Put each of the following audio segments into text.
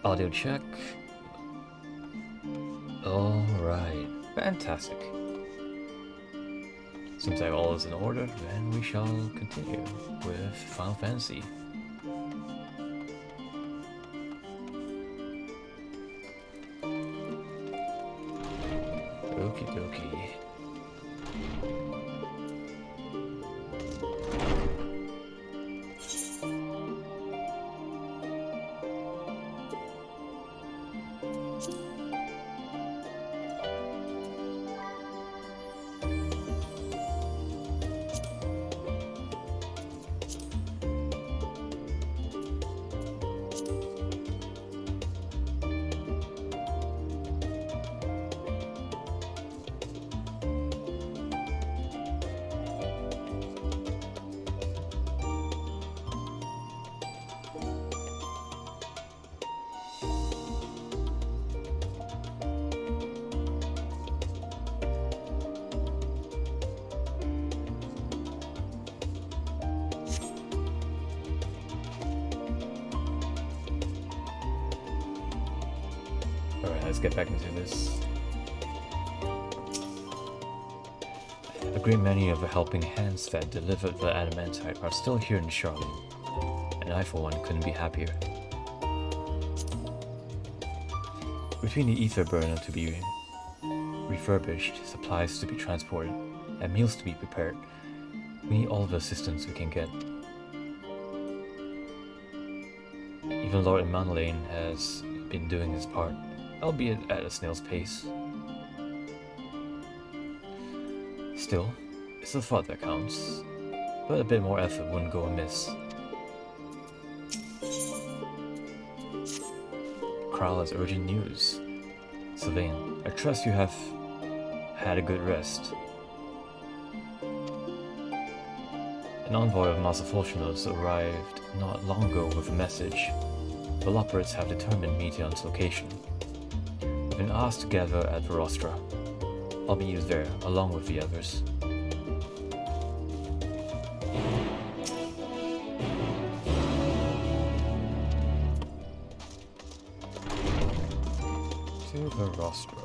Audio check. Alright, fantastic. Seems like all is in order, then we shall continue with Final Fantasy. Okie dokie. Alright, let's get back into this. A great many of the helping hands that delivered the adamantite are still here in Charlotte, and I for one couldn't be happier. Between the ether burner to be refurbished, supplies to be transported, and meals to be prepared, we need all the assistance we can get. Even Lord Manlane has been doing his part, albeit at a snail's pace. Still, it's the thought that counts, but a bit more effort wouldn't go amiss. Kral has urgent news. Sylvain, I trust you have had a good rest. An envoy of Master Fortunatus arrived not long ago with a message. The Loporits have determined Meteon's location. We've been asked to gather at Verostra. I'll meet you there, along with the others. To Verostra.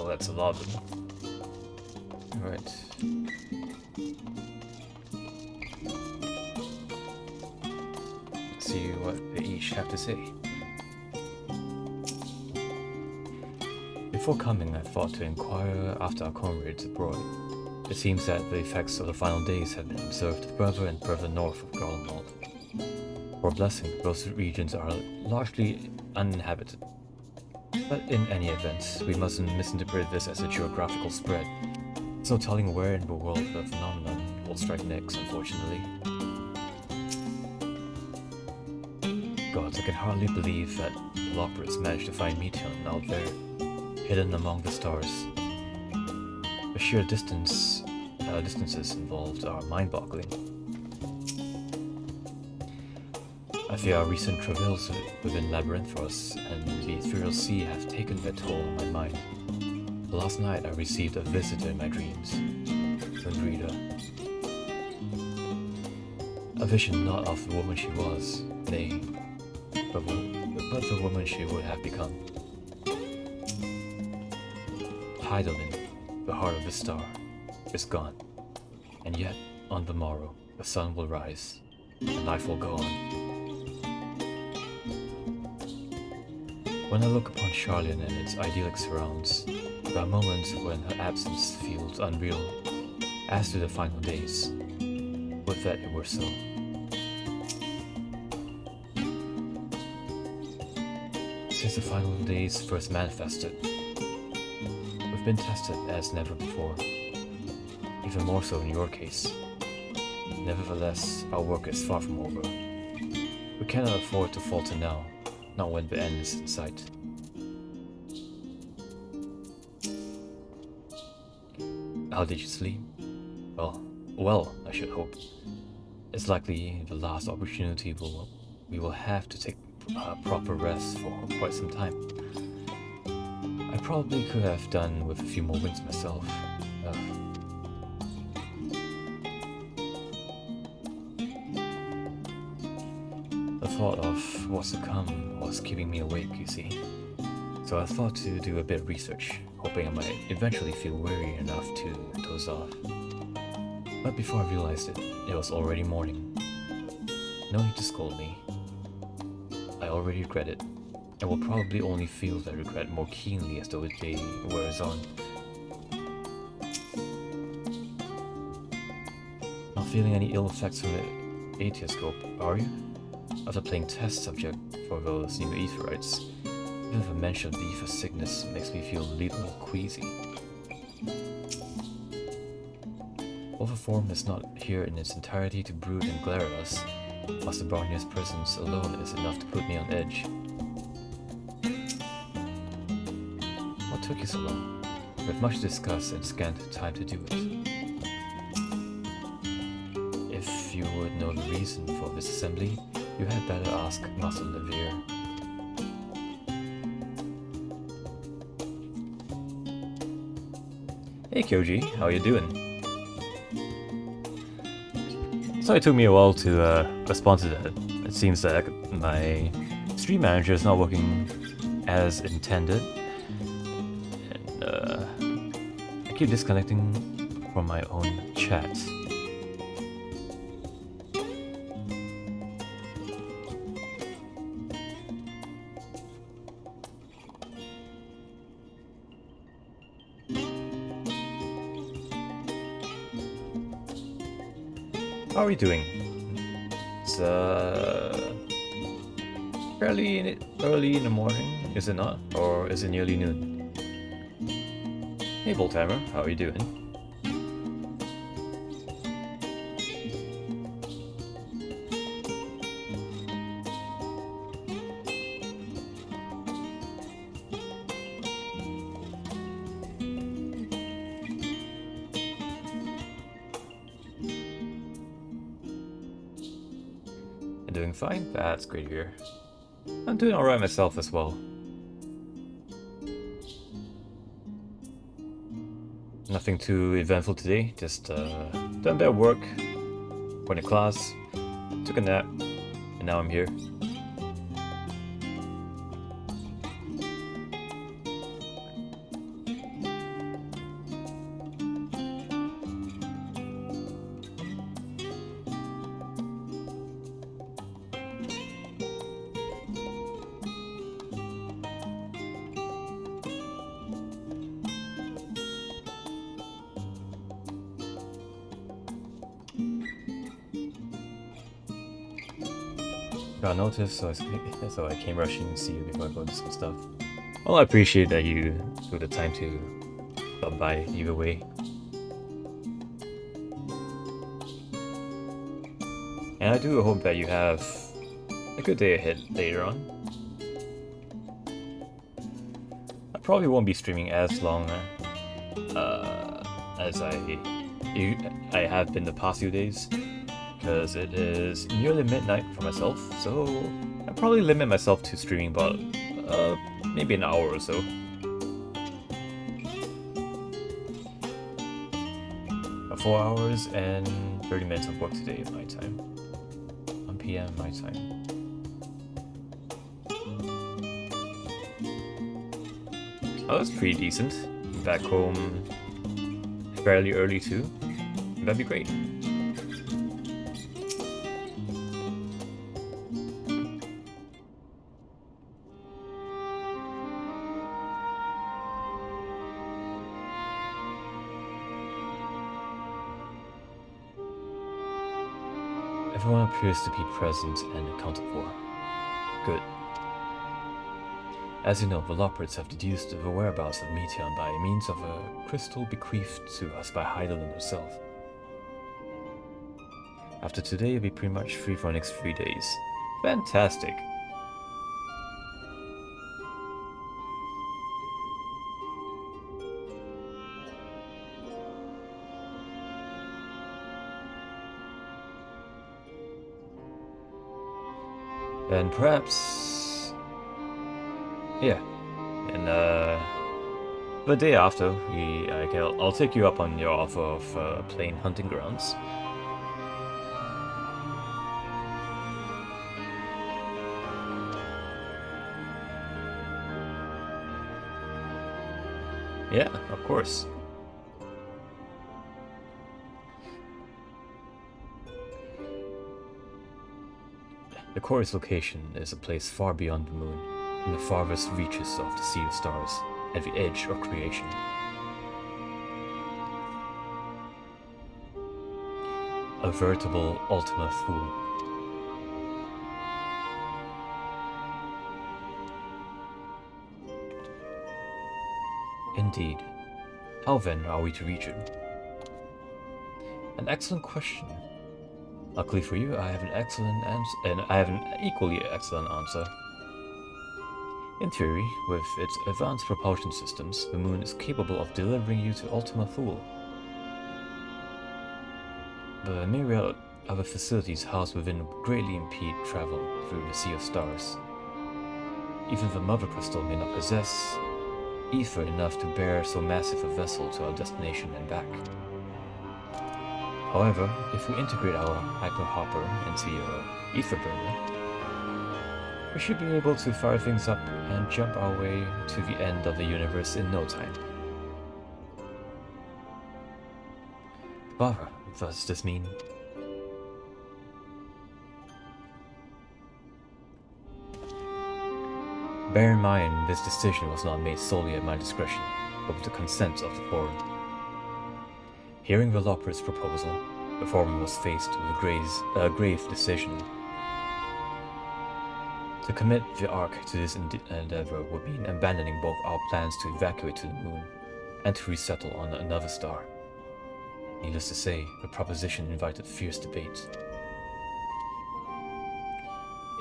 That's a lot of them. Alright. Let's see what they each have to say. Before coming, I thought to inquire after our comrades abroad. It seems that the effects of the final days have been observed further and further north of Garlemald. For a blessing, those regions are largely uninhabited. But in any event, we mustn't misinterpret this as a geographical spread. There's no telling where in the world the phenomenon will strike next, unfortunately. Gods, I can hardly believe that the Loporits managed to find Meteon out there, hidden among the stars. The sheer distances involved are mind-boggling. I fear our recent travails within Labyrinthos and the Ethereal Sea have taken their toll on my mind. Last night I received a visitor in my dreams, Lundrida. A vision not of the woman she was, nay, but the woman she would have become. Heidelin, the heart of the star, is gone, and yet on the morrow the sun will rise, and life will go on. When I look upon Charlian and its idyllic surrounds, there are moments when her absence feels unreal, as do the final days. Would that it were so. Since the final days first manifested, been tested as never before, even more so in your case. Nevertheless, our work is far from over. We cannot afford to falter now, not when the end is in sight. How did you sleep? Well, I should hope. It's likely the last opportunity we will have to take proper rest for quite some time. I probably could have done with a few more winks myself. The thought of what's to come was keeping me awake, you see. So I thought to do a bit of research, hoping I might eventually feel weary enough to doze off. But before I realized it, it was already morning. No need to scold me. I already regret it, and will probably only feel that regret more keenly as the day wears on. Not feeling any ill effects from the aetioscope, are you? After playing test subject for those new aetherites, even the mention of the ether sickness makes me feel a little queasy. While the form is not here in its entirety to brood and glare at us, Master Barnier's presence alone is enough to put me on edge. What took you so long? With much discuss and scant time to do it. If you would know the reason for this assembly, you had better ask Master Levier. Hey Kyoji, how you doing? So it took me a while to respond to that. It seems that my stream manager is not working as intended. And I keep disconnecting from my own chat. How are we doing? It's fairly early in the morning, is it not? Or is it nearly noon? Hey Voltamer, how are you doing? Doing fine? That's great to hear. I'm doing alright myself as well. Nothing too eventful today, just done a bit of work, went to class, took a nap, and now I'm here. Got noticed, so I came rushing to see you before I go into some stuff. Well, I appreciate that you took the time to stop by either way. And I do hope that you have a good day ahead later on. I probably won't be streaming as long as I have been the past few days, because it is nearly midnight for myself, so I'll probably limit myself to streaming about maybe an hour or so. 4 hours and 30 minutes of work today at my time. 1 PM my time. Oh, that's pretty decent. Back home fairly early too. That'd be great. Everyone appears to be present and accounted for. Good. As you know, Veloperids have deduced the whereabouts of Meteon by means of a crystal bequeathed to us by Heidelin herself. After today, you'll be pretty much free for the next 3 days. Fantastic! And perhaps... yeah. And the day after, I'll take you up on your offer of plain hunting grounds. Yeah, of course. The Chorus location is a place far beyond the moon, in the farthest reaches of the Sea of Stars, at the edge of creation. A veritable Ultima Thule. Indeed. How then are we to reach it? An excellent question. Luckily for you, I have an excellent answer, and I have an equally excellent answer. In theory, with its advanced propulsion systems, the moon is capable of delivering you to Ultima Thule. The myriad other facilities housed within greatly impede travel through the Sea of Stars. Even the Mother Crystal may not possess ether enough to bear so massive a vessel to our destination and back. However, if we integrate our Hyper Hopper into your ether burner, we should be able to fire things up and jump our way to the end of the universe in no time. Barbara, does this mean? Bear in mind, this decision was not made solely at my discretion, but with the consent of the Forum. Hearing Veloperids' proposal, the Forum was faced with a grave decision. To commit the Ark to this endeavor would mean abandoning both our plans to evacuate to the moon and to resettle on another star. Needless to say, the proposition invited fierce debate.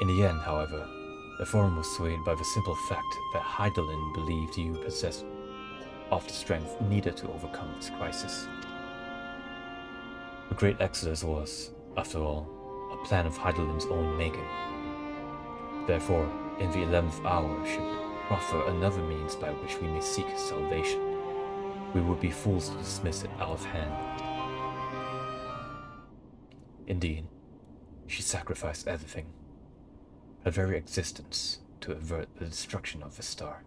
In the end, however, the Forum was swayed by the simple fact that Heidelin believed you possessed of the strength needed to overcome this crisis. The Great Exodus was, after all, a plan of Heidelin's own making. Therefore, in the 11th hour should proffer another means by which we may seek salvation. We would be fools to dismiss it out of hand. Indeed, she sacrificed everything, her very existence, to avert the destruction of the star.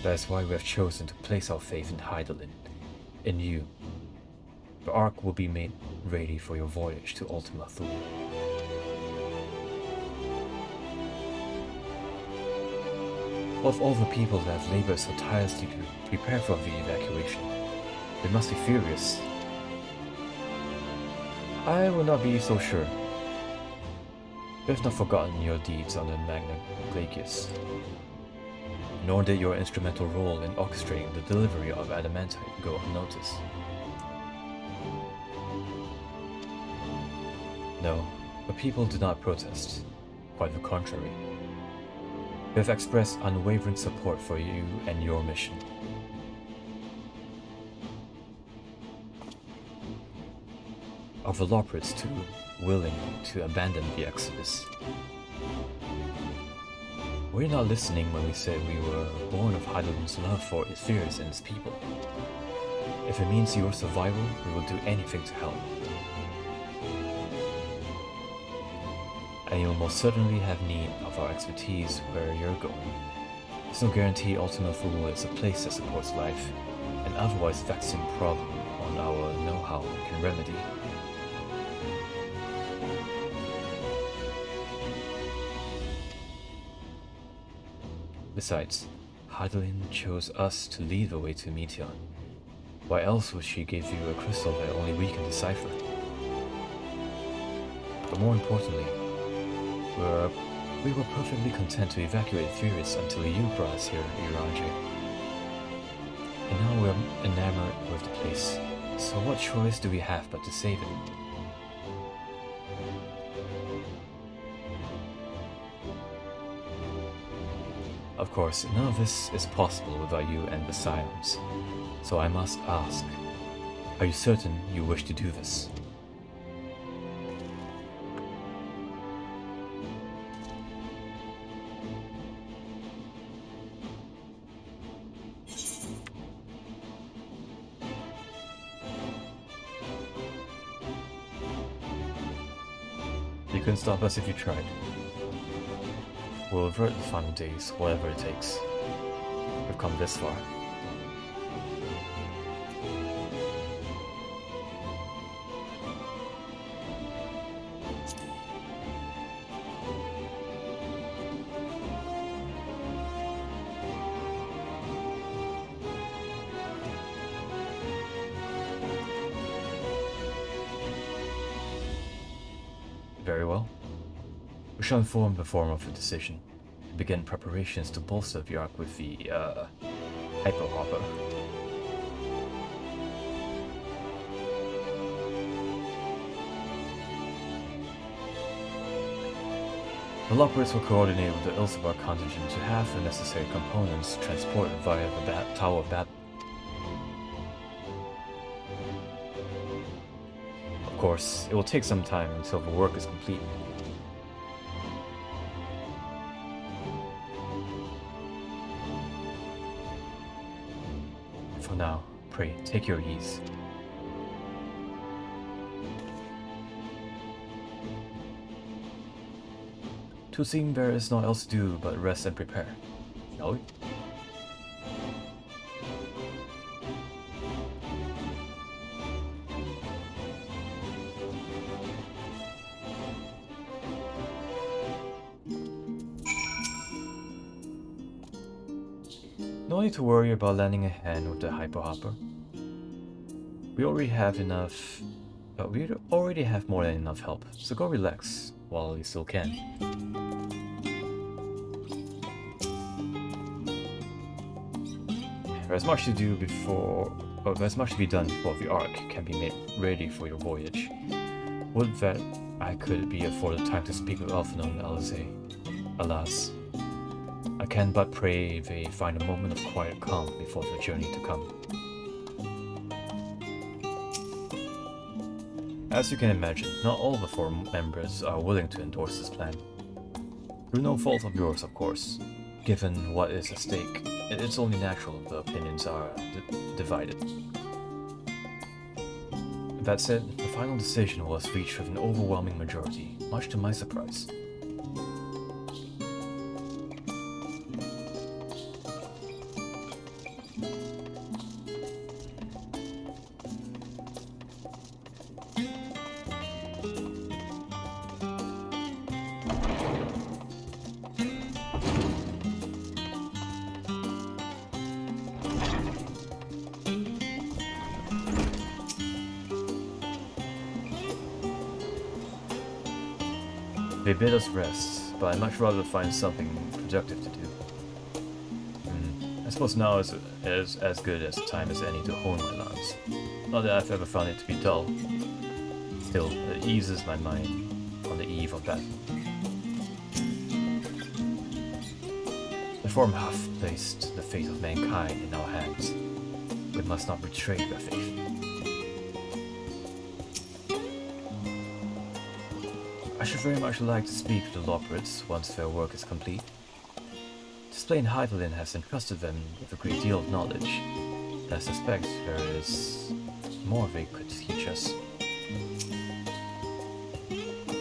That is why we have chosen to place our faith in Heidelin, in you. The Ark will be made ready for your voyage to Ultima Thule. Of all the people that have labored so tirelessly to prepare for the evacuation, they must be furious. I will not be so sure. We have not forgotten your deeds under Magna Glacius, nor did your instrumental role in orchestrating the delivery of adamantite go unnoticed. No, the people do not protest. Quite the contrary. They have expressed unwavering support for you and your mission. Are the Veloperids too willing to abandon the Exodus? Were you not listening when we said we were born of Heidelin's love for Aetherius and his people? If it means your survival, we will do anything to help. And you will most certainly have need of our expertise where you're going. There's no guarantee Ultima Thule is a place that supports life, an otherwise vexing problem on our know-how can remedy. Besides, Heidelin chose us to lead the way to Meteon. Why else would she give you a crystal that only we can decipher? But more importantly, Uh, we were perfectly content to evacuate Furious until you brought us here, Iraje. And now we're enamored with the place. So what choice do we have but to save it? Of course, none of this is possible without you and the Sirens. So I must ask, are you certain you wish to do this? You couldn't stop us if you tried. We'll avert the final days, whatever it takes. We've come this far. Very well. We shall inform the form of a decision and begin preparations to bolster the Ark with the, Hyper Hopper. The Lockwards will coordinate with the Ilsabar contingent to have the necessary components transported via the Tower of Battle. Of course, it will take some time until the work is complete. For now, pray, take your ease. To seem there is naught else to do but rest and prepare, shall we? No need to worry about lending a hand with the Hyper Hopper. We already have enough. We already have more than enough help, so go relax while you still can. There's much to do before. There's much to be done before the Ark can be made ready for your voyage. Would that I could be afforded time to speak with Alphinaud and Alize. Alas, I can but pray they find a moment of quiet calm before the journey to come. As you can imagine, not all the four members are willing to endorse this plan. Through no fault of yours, of course. Given what is at stake, it's only natural the opinions are divided. That said, the final decision was reached with an overwhelming majority, much to my surprise. They bid us rest, but I'd much rather find something productive to do. I suppose now is as good as a time as any to hone my lance. Not that I've ever found it to be dull. Still, it eases my mind on the eve of battle. The Form hath placed the fate of mankind in our hands. We must not betray their faith. I should very much like to speak to the Lockwards once their work is complete. Displain Heidelin has entrusted them with a great deal of knowledge, and I suspect there is more they could teach us.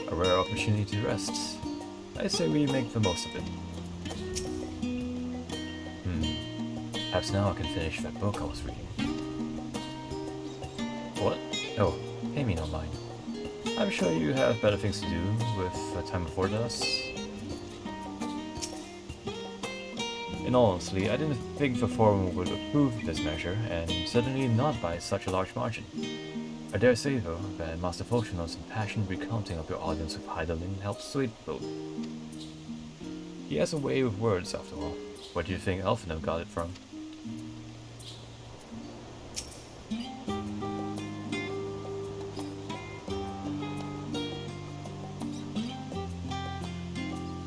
A rare opportunity to rest. I say we make the most of it. Perhaps now I can finish that book I was reading. What? Oh, pay me no mind. I'm sure you have better things to do with time afforded us. In all honesty, I didn't think the forum would approve of this measure, and certainly not by such a large margin. I dare say, though, that Master Volcano's impassioned recounting of your audience with Heidelin helped sway the boat. He has a way with words, after all. Where do you think Elfino got it from?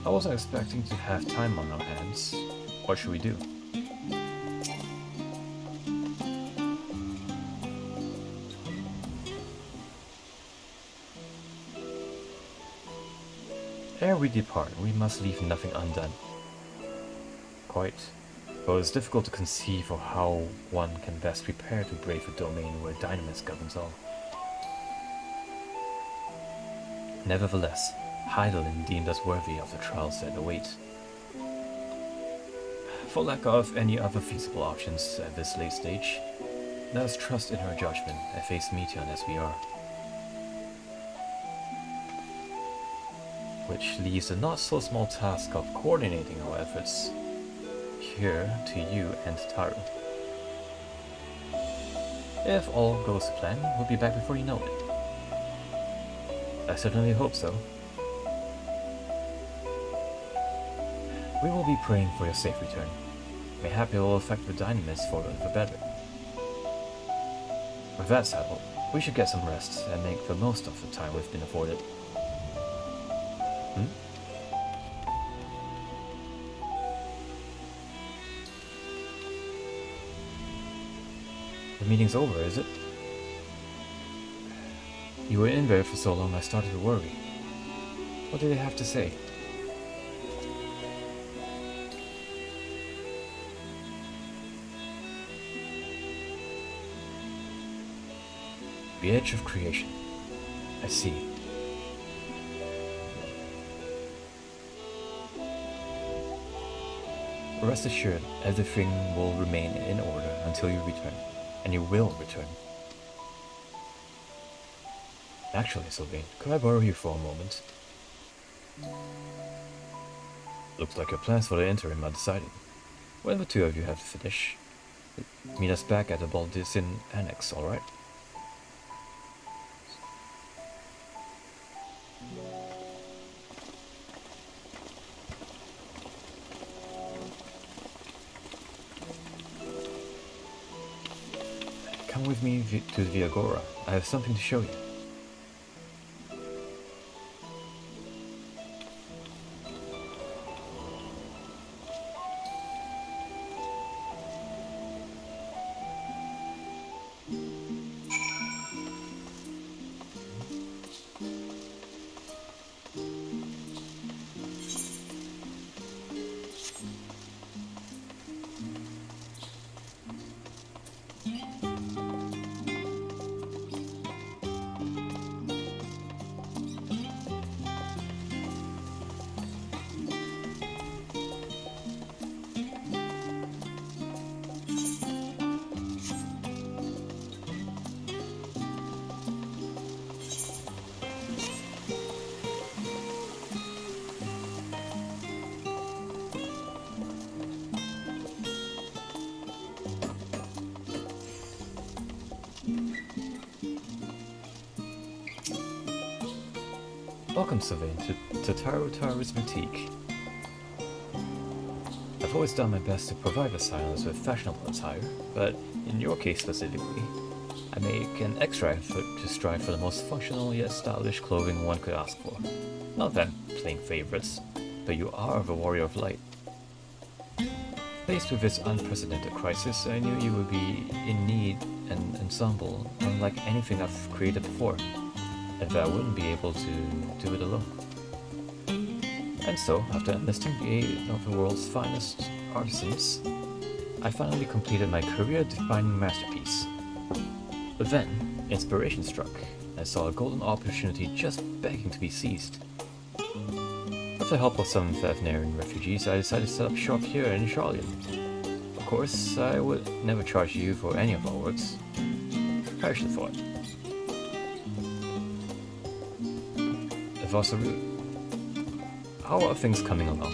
I wasn't expecting to have time on our hands. What should we do? Ere we depart, we must leave nothing undone. Quite. But it's difficult to conceive of how one can best prepare to brave a domain where dynamis governs all. Nevertheless, Heidelin deemed us worthy of the trials that await. For lack of any other feasible options at this late stage, let us trust in her judgment and face Meteon as we are. Which leaves the not-so-small task of coordinating our efforts here to you and Taru. If all goes to plan, we'll be back before you know it. I certainly hope so. We will be praying for your safe return. Mayhap it will affect the dynamis for the better. With that settled, we should get some rest and make the most of the time we've been afforded. The meeting's over, is it? You were in there for so long I started to worry. What did they have to say? The edge of creation. I see. Rest assured, everything will remain in order until you return. And you will return. Actually, Sylvain, could I borrow you for a moment? Looks like your plans for the interim are decided. When the two of you have finished, meet us back at the Baldisin Annex, alright? Come with me to the Agora. I have something to show you. Welcome, Sylvain, to Taru's Boutique. I've always done my best to provide the silence with fashionable attire, but in your case specifically, I make an extra effort to strive for the most functional yet stylish clothing one could ask for. Not that plain favorites, but you are the warrior of light. Faced with this unprecedented crisis, I knew you would be in need an ensemble unlike anything I've created before, and that I wouldn't be able to do it alone. And so, after enlisting the aid of the world's finest artisans, I finally completed my career-defining masterpiece. But then, inspiration struck, and I saw a golden opportunity just begging to be seized. With the help of some Veterinarian refugees, I decided to set up shop here in Charlian. Of course, I would never charge you for any of our works. Perish the thought. Vosaru, how are things coming along?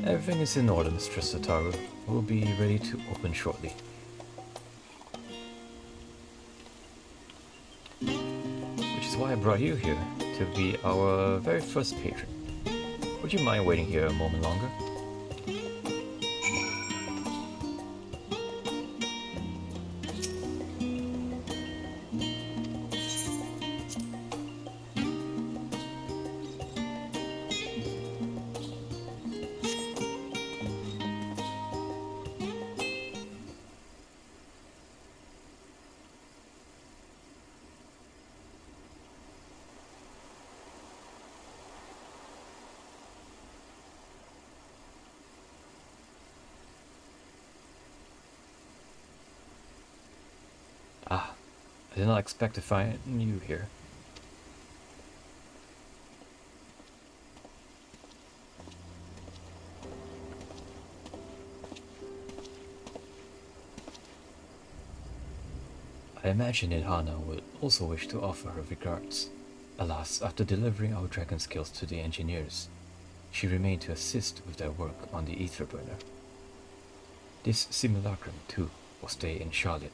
Everything is in order, Mistress Taru. We'll be ready to open shortly. is why I brought you here, to be our very first patron. Would you mind waiting here a moment longer? Ah, I did not expect to find you here. I imagine Ilhana would also wish to offer her regards. Alas, after delivering our dragon skills to the engineers, she remained to assist with their work on the ether burner. This simulacrum, too, will stay in Charlotte,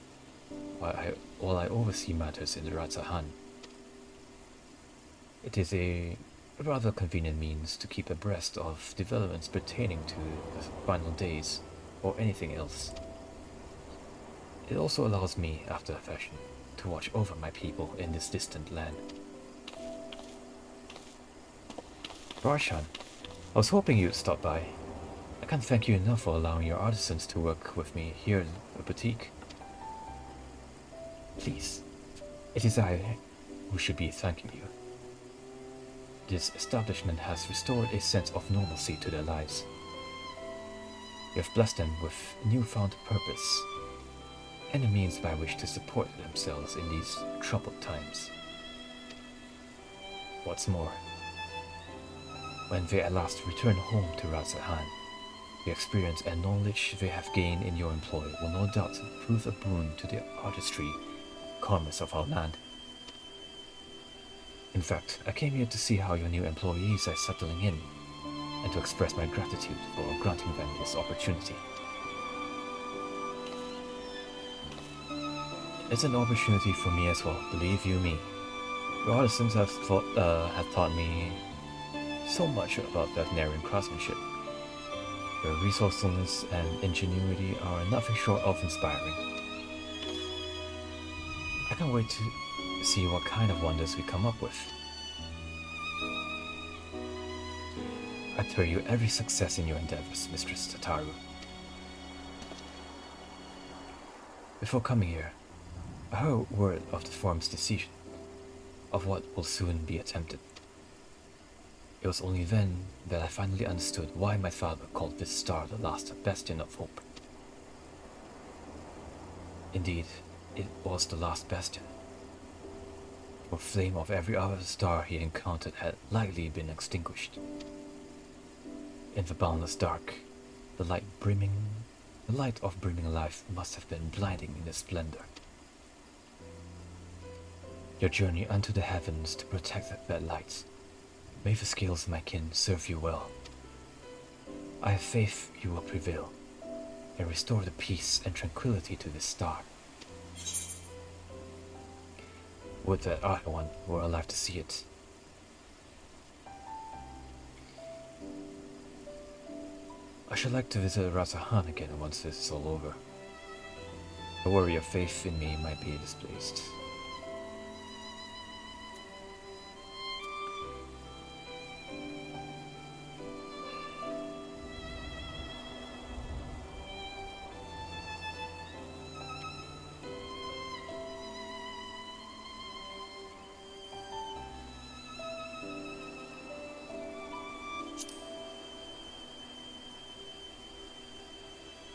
while I oversee matters in the Ratzahan. It is a rather convenient means to keep abreast of developments pertaining to the final days, or anything else. It also allows me, after a fashion, to watch over my people in this distant land. Barshan, I was hoping you'd stop by. I can't thank you enough for allowing your artisans to work with me here in the boutique. Please, it is I who should be thanking you. This establishment has restored a sense of normalcy to their lives. You have blessed them with newfound purpose and a means by which to support themselves in these troubled times. What's more, when they at last return home to Razahan, the experience and knowledge they have gained in your employ will no doubt prove a boon to the artistry and commerce of our land. In fact, I came here to see how your new employees are settling in, and to express my gratitude for granting them this opportunity. It's an opportunity for me as well, believe you me. Your artisans have taught me so much about veterinarian craftsmanship. Their resourcefulness and ingenuity are nothing short of inspiring. I can't wait to see what kind of wonders we come up with. I pray you every success in your endeavors, Mistress Tataru. Before coming here, I heard word of the forum's decision, of what will soon be attempted. It was only then that I finally understood why my father called this star the last bastion of hope. Indeed, it was the last bastion. For flame of every other star he encountered had likely been extinguished. In the boundless dark, the light of brimming life must have been blinding in its splendor. Your journey unto the heavens to protect that light. May the scales of my kin serve you well. I have faith you will prevail, and restore the peace and tranquility to this star. Would that I were alive to see it. I should like to visit Razahan again once this is all over. I worry your faith in me might be displaced.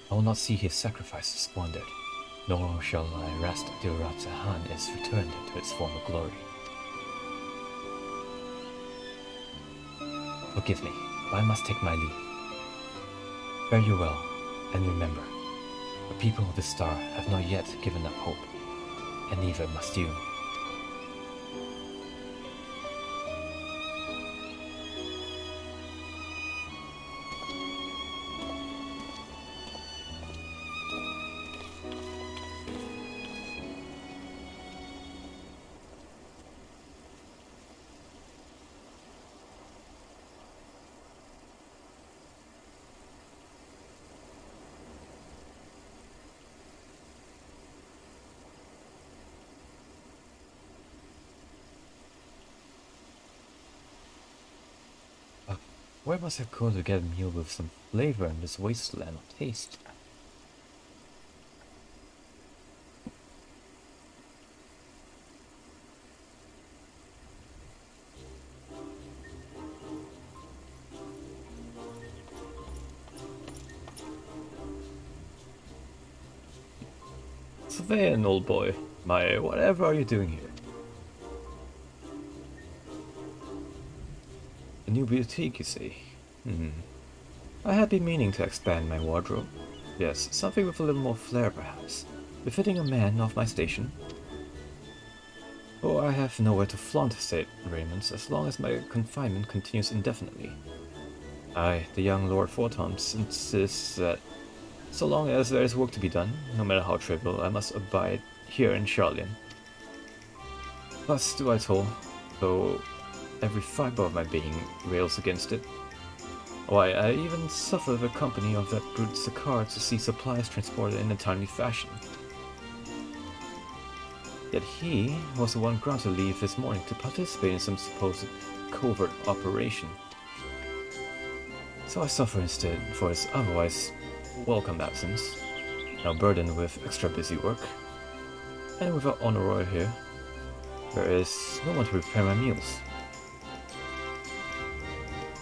I will not see his sacrifices squandered, nor shall I rest until Ratzahan is returned to its former glory. Forgive me, but I must take my leave. Fare you well, and remember, the people of the star have not yet given up hope, and neither must you. Where must I go to get a meal with some flavor in this wasteland of taste? Sven, old boy, whatever are you doing here? A new boutique, you see? I had been meaning to expand my wardrobe. Yes, something with a little more flair, perhaps, befitting a man of my station. Oh, I have nowhere to flaunt state raiments as long as my confinement continues indefinitely. The young Lord Fortons insists that so long as there is work to be done, no matter how trivial, I must abide here in Charlian. Thus do I toll, though every fibre of my being rails against it. Why, I even suffer the company of that brute Sakar to see supplies transported in a timely fashion. Yet he was the one granted leave this morning to participate in some supposed covert operation. So I suffer instead for his otherwise welcome absence, now burdened with extra busy work. And without Honoroy here, there is no one to prepare my meals.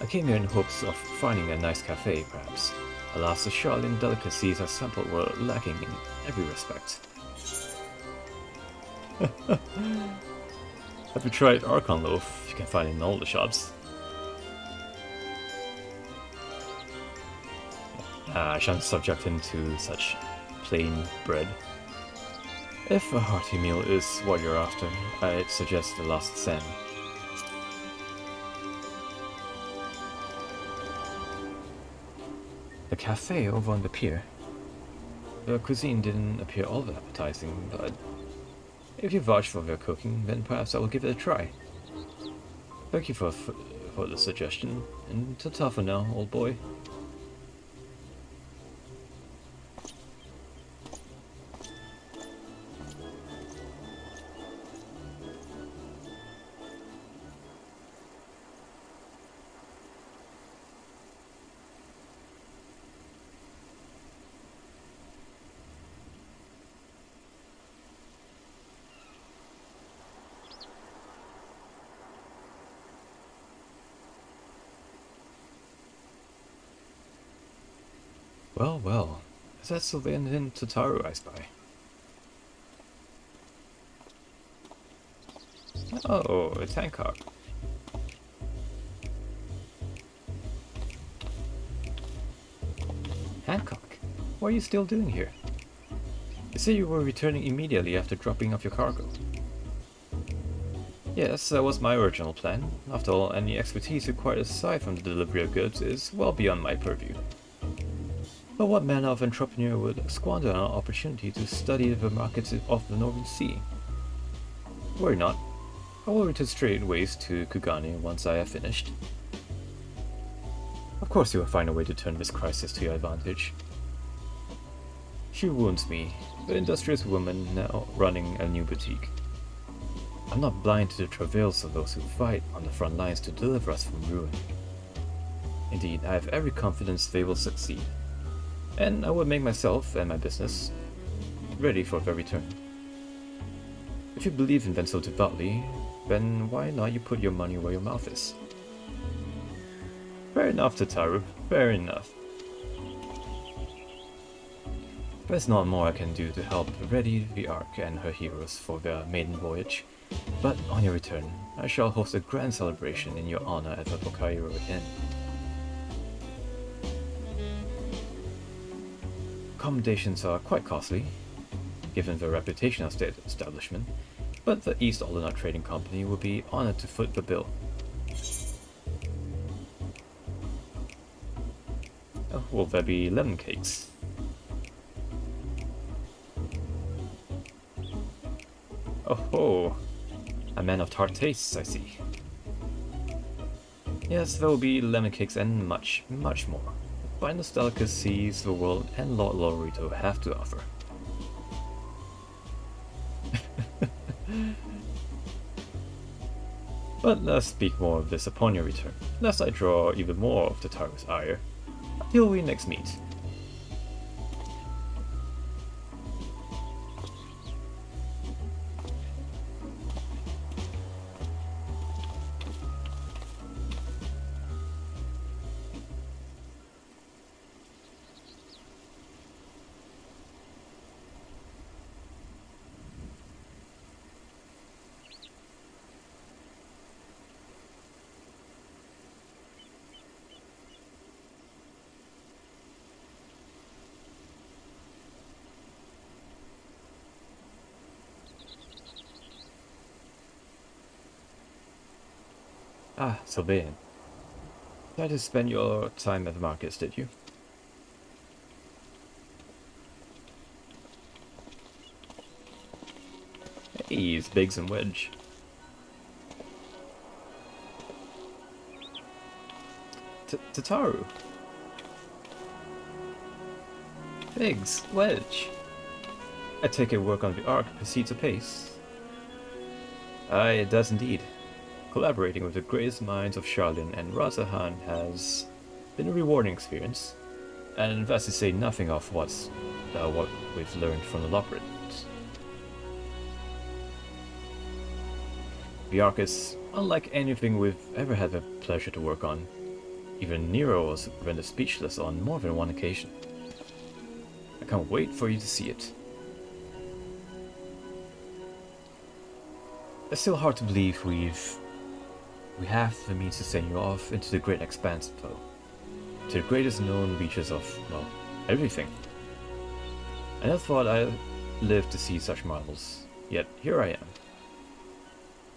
I came here in hopes of finding a nice cafe, perhaps. Alas, the Charlene delicacies I sampled were lacking in every respect. Have you tried Archon loaf? You can find it in all the shops. I shan't subject him to such plain bread. If a hearty meal is what you're after, I'd suggest the Last Sen. The cafe over on the pier. The cuisine didn't appear all that appetizing, but if you vouch for their cooking, then perhaps I will give it a try. Thank you for the suggestion, and ta-ta for now, old boy. Well, well, is that Sylvain and Tataru I spy? Oh, it's Hancock. Hancock? What are you still doing here? You said you were returning immediately after dropping off your cargo. Yes, that was my original plan. After all, any expertise required aside from the delivery of goods is well beyond my purview. But what manner of entrepreneur would squander an opportunity to study the markets of the Northern Sea? Worry not. I will return straightways to Kugane once I have finished. Of course you will find a way to turn this crisis to your advantage. She wounds me, the industrious woman now running a new boutique. I'm not blind to the travails of those who fight on the front lines to deliver us from ruin. Indeed, I have every confidence they will succeed. And I will make myself and my business ready for their return. If you believe in them so devoutly, then why not you put your money where your mouth is? Fair enough, Tataru, fair enough. There's not more I can do to help ready the Ark and her heroes for their maiden voyage, but on your return, I shall host a grand celebration in your honor at the Tokaido Inn. Accommodations are quite costly, given the reputation of the establishment, but the East Aldernot Trading Company will be honored to foot the bill. Oh, will there be lemon cakes? Oh ho! A man of tart tastes, I see. Yes, there will be lemon cakes and much, much more. The finest delicacies the world and Lord Lorito have to offer. But let's speak more of this upon your return, lest I draw even more of the Taru's ire. Till we next meet. Ah, Sylvain. Tried to spend your time at the markets, did you? Hey, it's Biggs and Wedge. Tataru. Biggs, Wedge. I take it work on the Ark proceeds apace. Aye, it does indeed. Collaborating with the greatest minds of Charlene and Razahan has been a rewarding experience, and that's to say nothing of what we've learned from the Loperans. The Ark is unlike anything we've ever had the pleasure to work on. Even Nero was rendered speechless on more than one occasion. I can't wait for you to see it. It's still hard to believe we have the means to send you off into the great expanse, though. To the greatest known reaches of, well, everything. I never thought I'd live to see such marvels, yet here I am.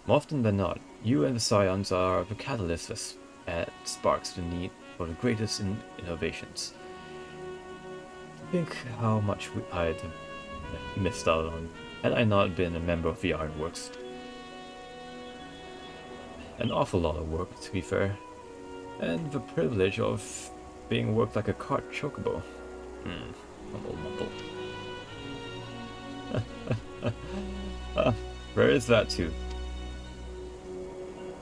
More often than not, you and the Scions are the catalyst that sparks the need for the greatest innovations. Think how much I'd missed out on had I not been a member of the Ironworks. An awful lot of work, to be fair, and the privilege of being worked like a cart chocobo. Mumble. There is that too.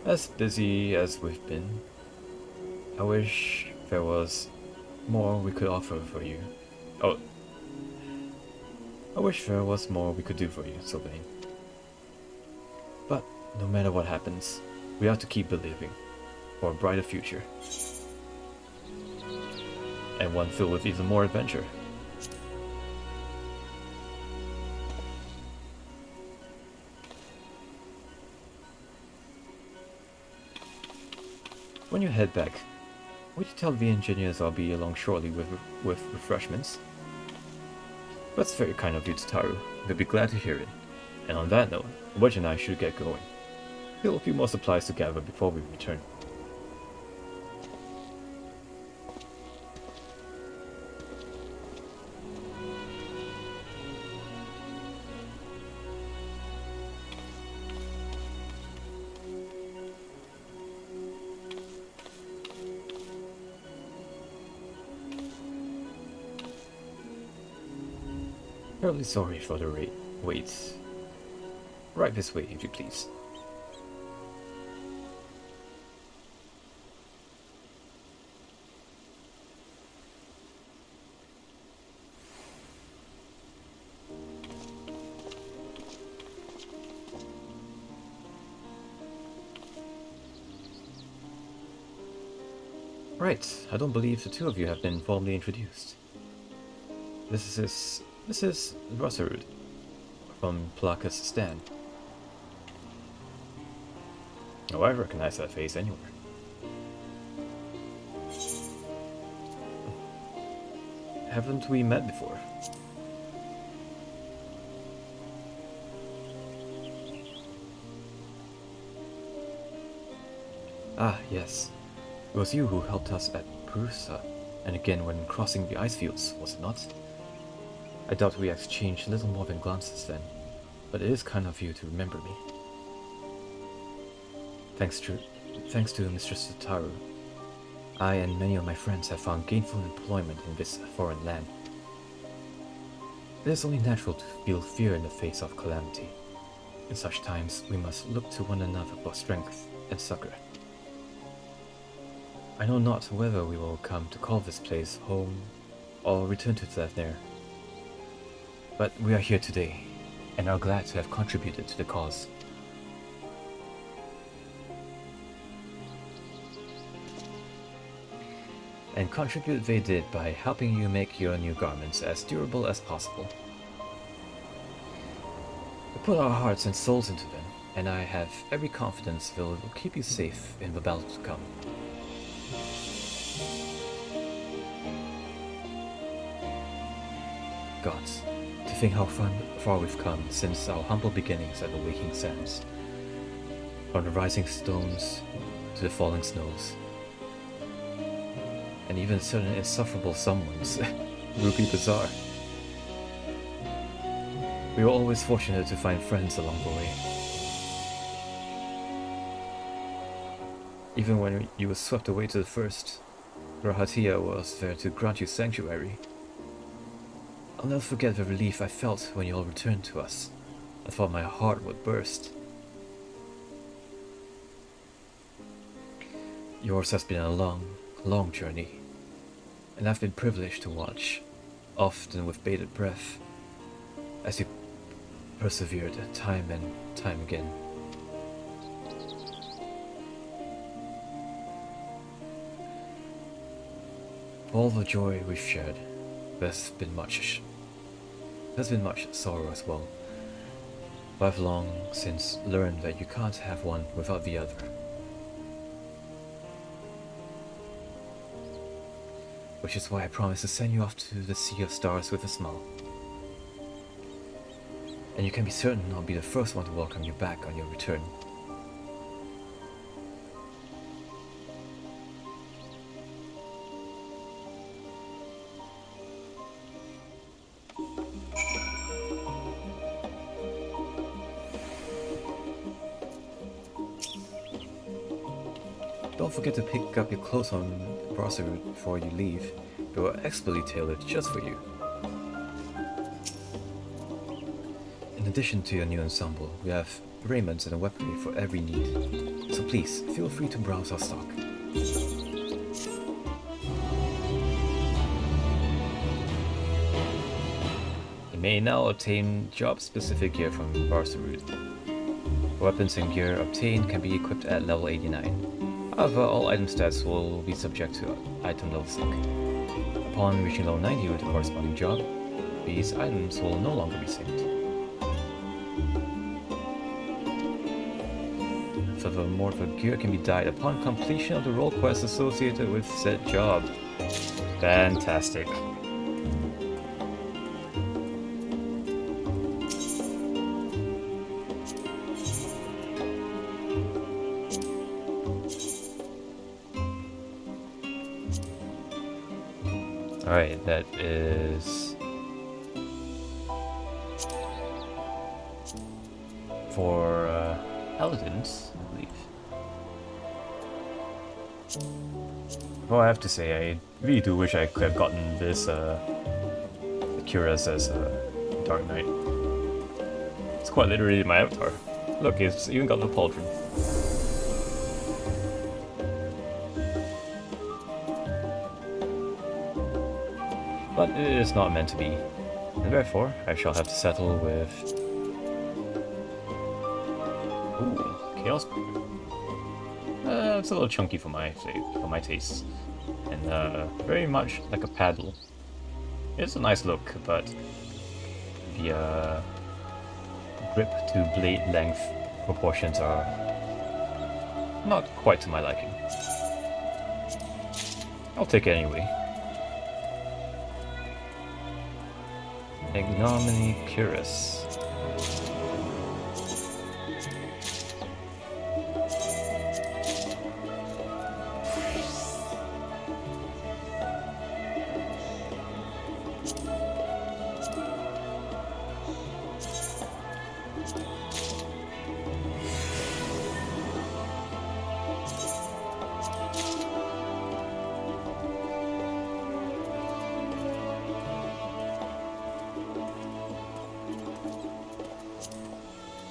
As busy as we've been, I wish there was more we could offer for you. Oh, I wish there was more we could do for you, Sylvain. But no matter what happens, we have to keep believing for a brighter future. And one filled with even more adventure. When you head back, would you tell the engineers I'll be along shortly with refreshments? That's very kind of you, Tataru. They'll be glad to hear it. And on that note, Wedge and I should get going. Still a few more supplies to gather before we return. Terribly sorry for the wait. Right this way, if you please. Right, I don't believe the two of you have been formally introduced. This is Rosserud from Plakas Stan. Oh, I recognize that face anywhere. Haven't we met before? Ah, yes. It was you who helped us at Perusa, and again when crossing the ice fields, was it not? I doubt we exchanged little more than glances then, but it is kind of you to remember me. Thanks to Mistress Tataru, I and many of my friends have found gainful employment in this foreign land. It is only natural to feel fear in the face of calamity. In such times, we must look to one another for strength and succor. I know not whether we will come to call this place home or return to Thavnair, but we are here today and are glad to have contributed to the cause. And contribute they did by helping you make your new garments as durable as possible. We put our hearts and souls into them, and I have every confidence they will keep you safe in the battle to come. Gods, to think how far we've come since our humble beginnings at the Waking Sands. From the rising stones to the falling snows. And even certain insufferable someones grew bizarre. We were always fortunate to find friends along the way. Even when you were swept away to the first, Rahatia was there to grant you sanctuary. I'll never forget the relief I felt when you all returned to us. I thought my heart would burst. Yours has been a long journey, and I've been privileged to watch, often with bated breath, as you persevered time and time again. For all the joy we've shared, there's been much sorrow as well. But I've long since learned that you can't have one without the other. Which is why I promise to send you off to the Sea of Stars with a smile. And you can be certain I'll be the first one to welcome you back on your return. Don't forget to pick up your clothes on Brasserud before you leave. They were expertly tailored just for you. In addition to your new ensemble, we have raiment and weaponry for every need. So please, feel free to browse our stock. You may now obtain job-specific gear from Brasserud. Weapons and gear obtained can be equipped at level 89. However, all item stats will be subject to item level sync. Upon reaching level 90 with the corresponding job, these items will no longer be synced. Furthermore, the gear can be dyed upon completion of the role quest associated with said job. Fantastic. Alright, that is for paladins, I believe. Well, I have to say, I really do wish I could have gotten this Cuirass as a Dark Knight. It's quite literally my avatar. Look, it's even got the pauldron. But it is not meant to be, and therefore I shall have to settle with... Ooh, Chaos Breaker. It's a little chunky for my taste, and very much like a paddle. It's a nice look, but the grip to blade length proportions are not quite to my liking. I'll take it anyway. Ignominy Cuirass.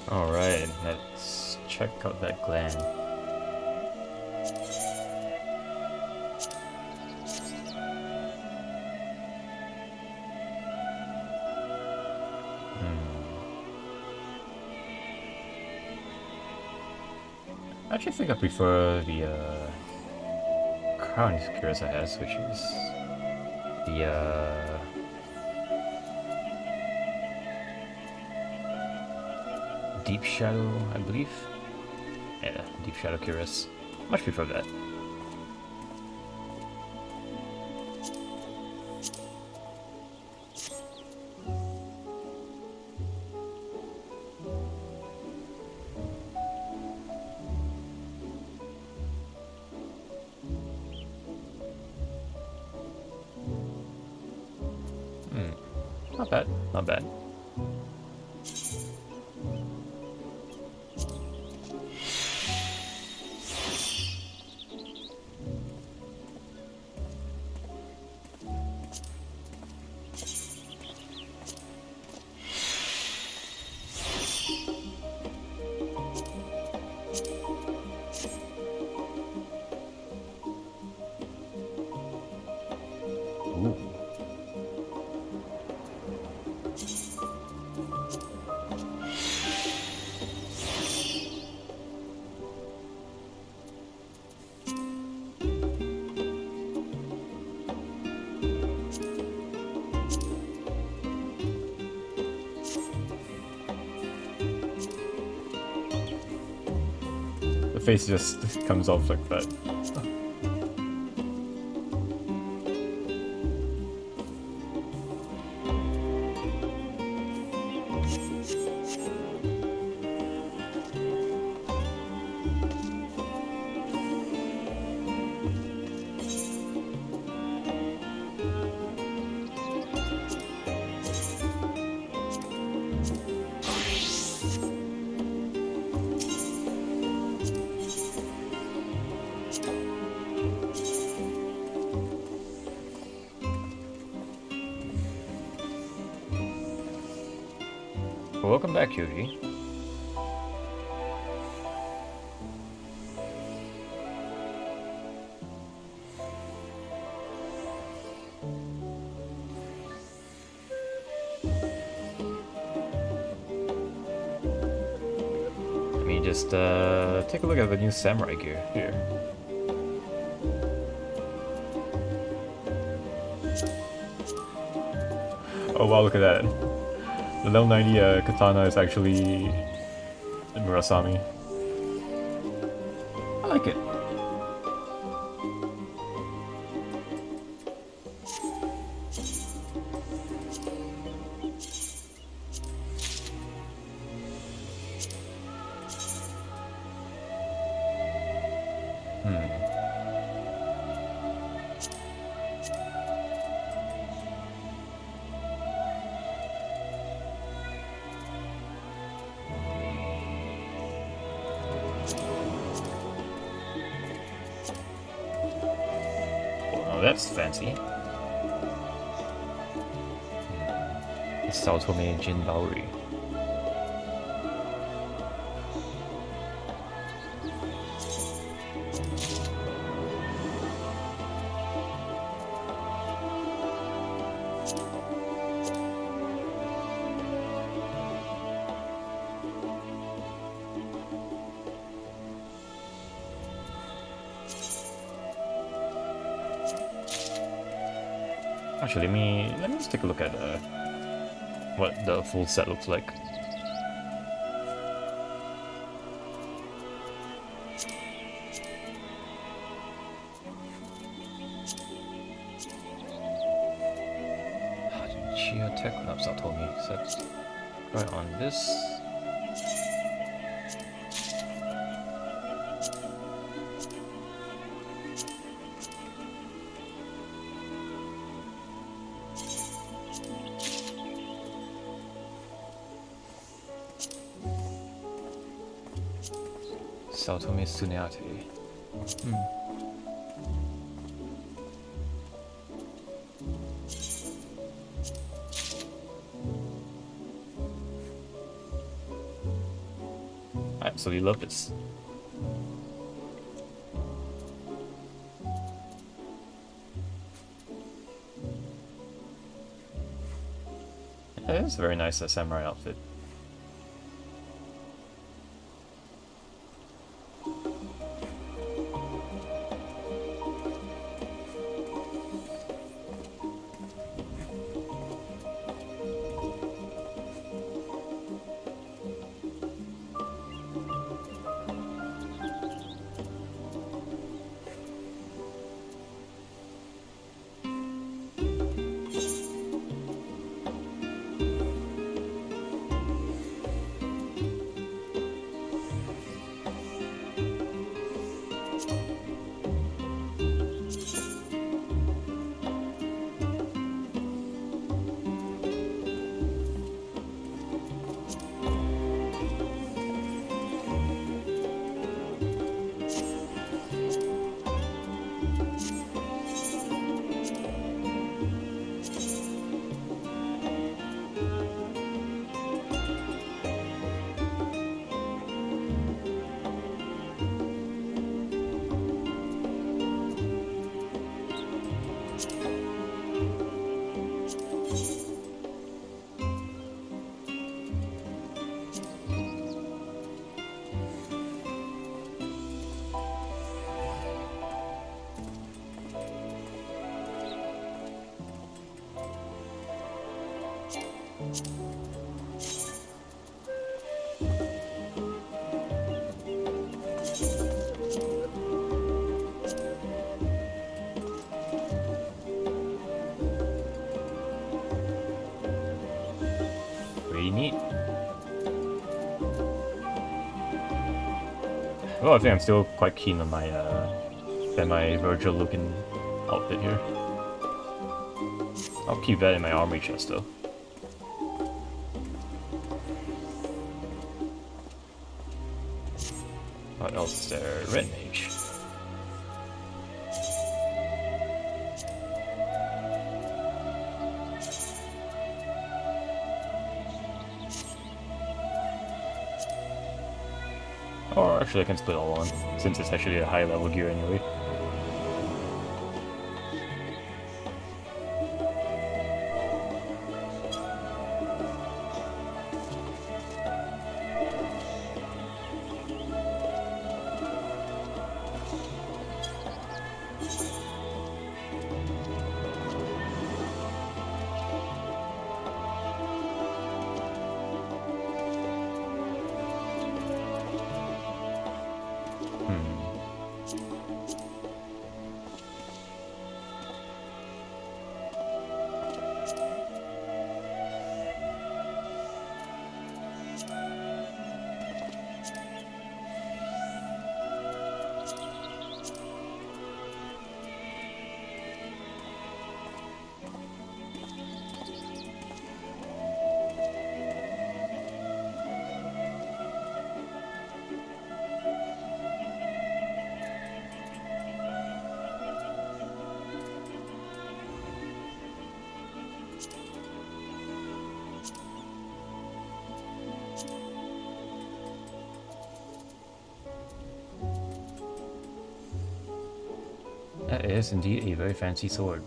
Alright, let's check out that gland. I actually think I prefer the current Curiosa has, which is the Deep Shadow, I believe. Yeah, Deep Shadow Curious. Much prefer that. Not bad, not bad. Ooh. The face just comes off like that. Well, welcome back, Yugi. Let me just take a look at the new samurai gear here. Oh wow, look at that. The level 90 katana is actually Murasami. I like it. Oh, that's fancy. Saotome Jinbaori. Actually, let me just take a look at what the full set looks like. Chia Teknab Satomi, so that's right on this. Saotome Tsuneate. I absolutely love this. It is a very nice samurai outfit. neat. Well, I think I'm still quite keen on my Virgil looking outfit here. I'll keep that in my armory chest though. What else is there? Red Mage. Or actually I can split all on, since it's actually a high level gear anyway. That is indeed a very fancy sword.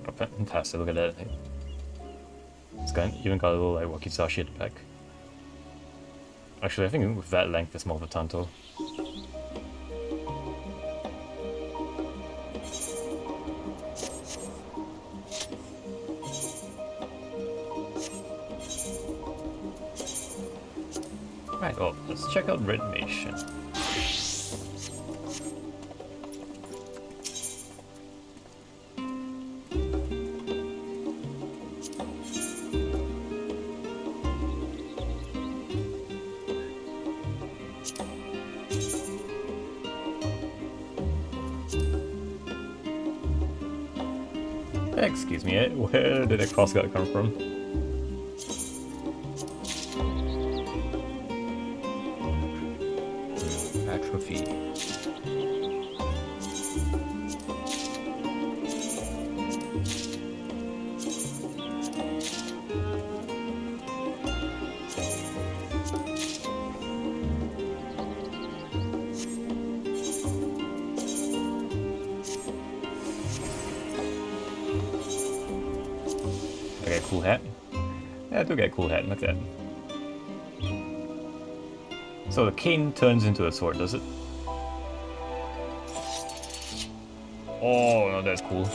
Oh, fantastic, look at that thing. Even got a little like wakizashi at the back. Actually, I think with that length it's more of a tanto. Right, well, let's check out Red Mage. Excuse me, where did a crossguard come from? Atrophy. I get a cool hat. Yeah, I do get a cool hat, look at that. So the cane turns into a sword, does it? Oh, no, that's cool.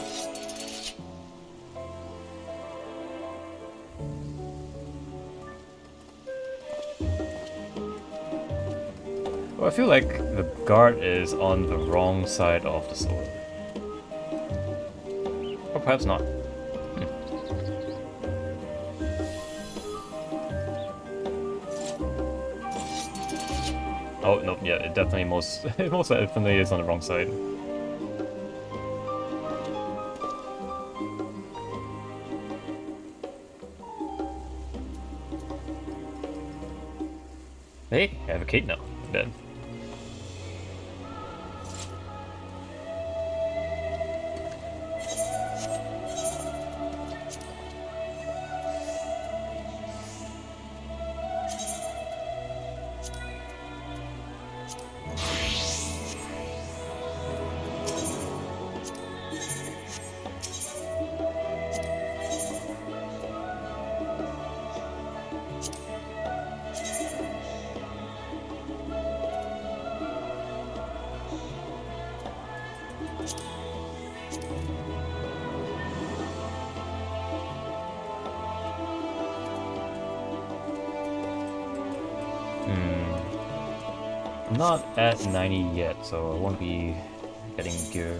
Well, I feel like the guard is on the wrong side of the sword. Or perhaps not. Oh, no, yeah, it definitely most definitely is on the wrong side. Hey, I have a cape now. Dead. I'm not at 90 yet, so I won't be getting gear.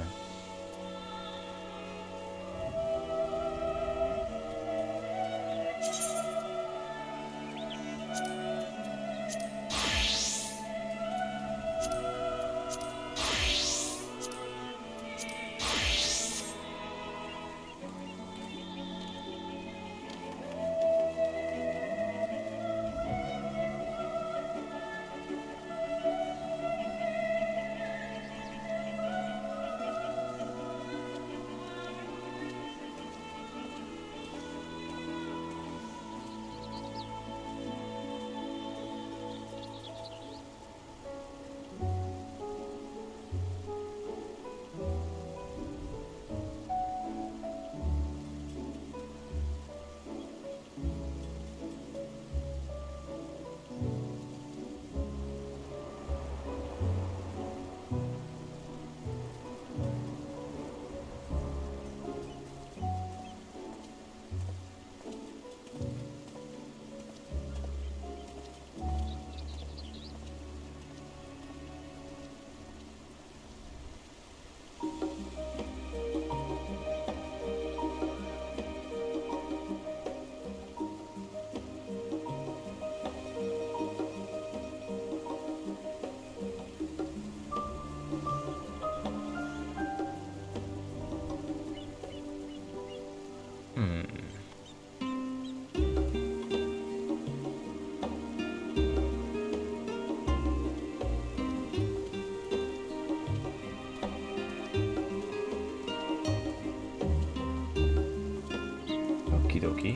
Okie dokie.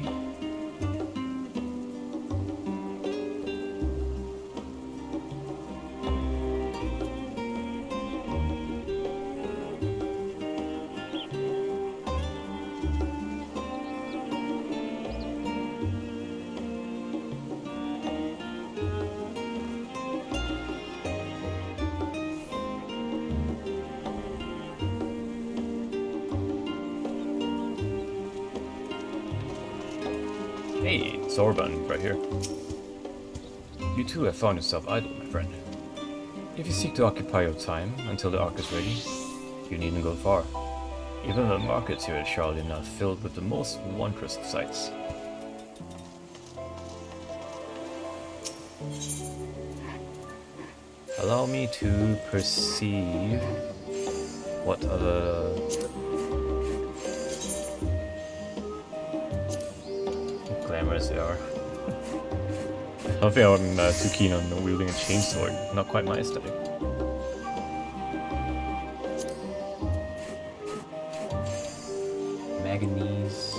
Hey, Zorban, right here. You too have found yourself idle, my friend. If you seek to occupy your time until the arc is ready, you needn't go far. Even the markets here at Charlotte are now filled with the most wondrous sights. Allow me to perceive what other glamorous they are. I don't think I'm too keen on wielding a chainsword. Not quite my aesthetic. Manganese.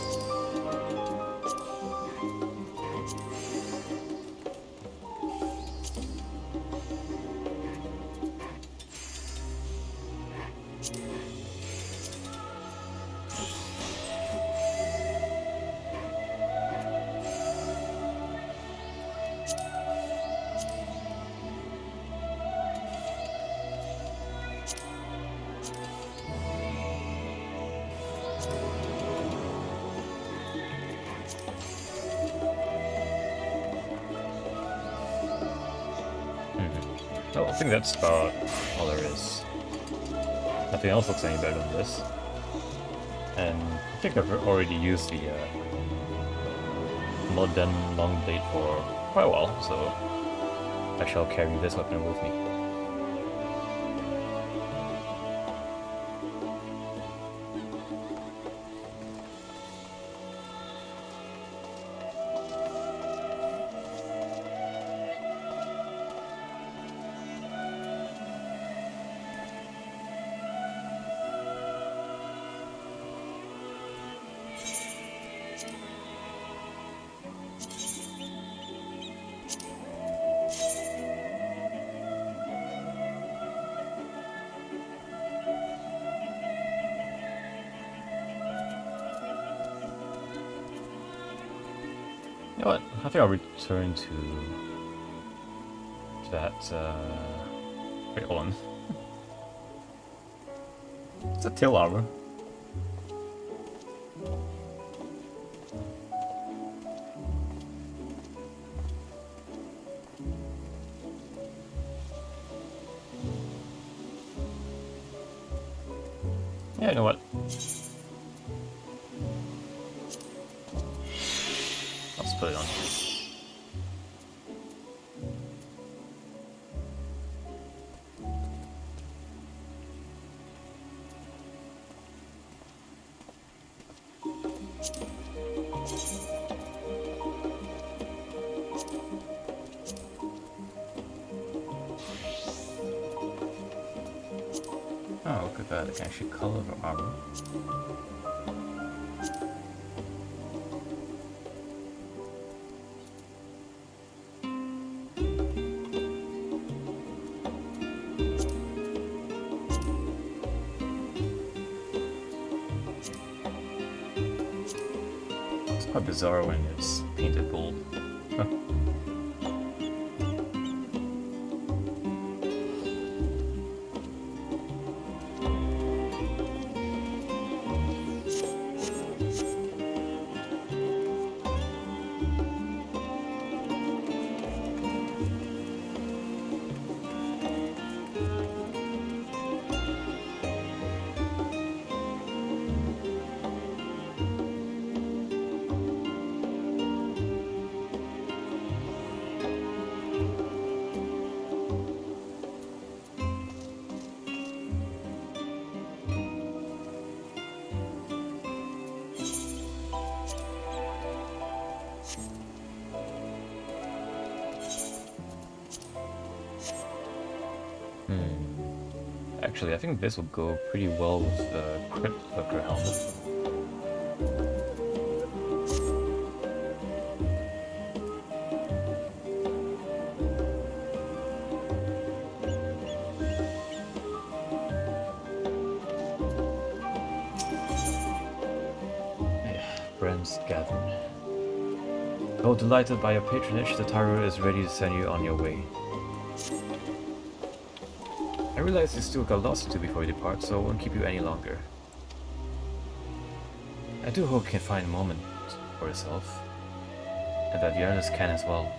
Oh, I think that's about all there is. Nothing else looks any better than this. And I think I've already used the modern long blade for quite a while, so I shall carry this weapon with me. You know what? I think I'll return to that. Wait, hold on. It's a tail armor. Yeah, you know what? I'll just put it on. Oh, look at that. I can actually color the armor. It's quite bizarre when it's painted gold. Huh. Actually, I think this will go pretty well with the Crypt Hooker helmet. Yeah, friends gathered. Though delighted by your patronage, the Taro is ready to send you on your way. I realize you still got lots to do before you depart, so I won't keep you any longer. I do hope you can find a moment for yourself, and that the others can as well.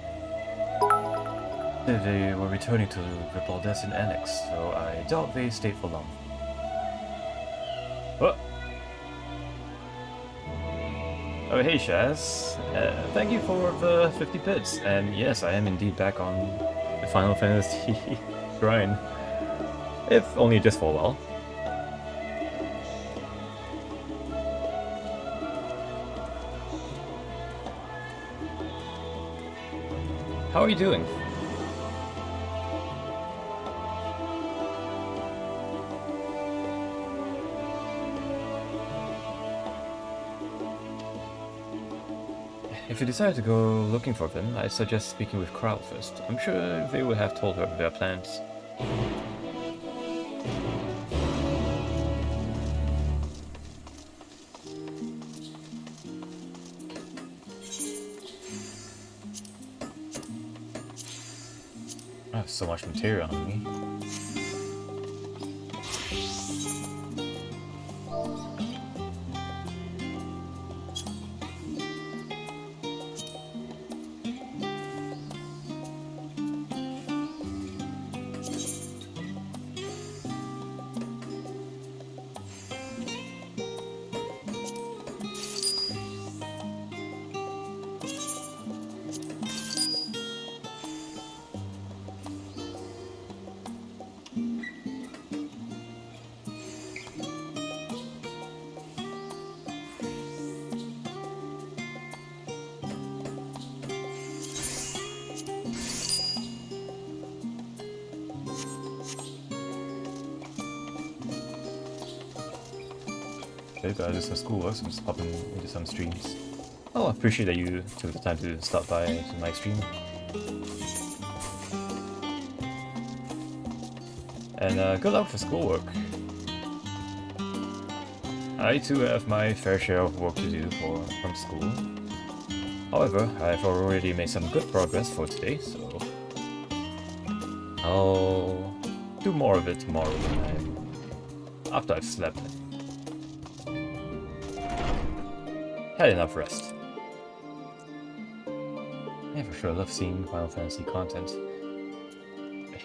They were returning to the Baldessin Annex, so I doubt they stayed for long. What? Oh hey Shaz, thank you for the 50 bits, and yes, I am indeed back on the Final Fantasy grind. If only just for a while. How are you doing? If you decide to go looking for them, I suggest speaking with Krau first. I'm sure they would have told her their plans. I have so much material on me. Okay, gotta do some schoolwork, so I'm just popping into some streams. Oh, I appreciate that you took the time to stop by to my stream. And good luck for schoolwork. I too have my fair share of work to do from school. However, I've already made some good progress for today, so I'll do more of it tomorrow after I've slept. Had enough rest. Yeah, for sure, I love seeing Final Fantasy content.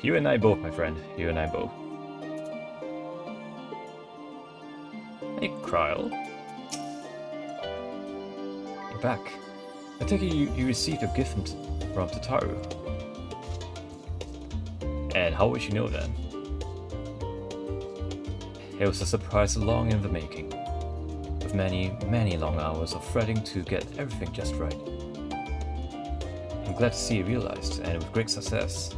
You and I both, my friend. You and I both. Hey, Kryl. You're back. I take it you received a gift from Tataru. And how would you know that? It was a surprise long in the making, with many, many long hours of fretting to get everything just right. I'm glad to see it realized, and with great success.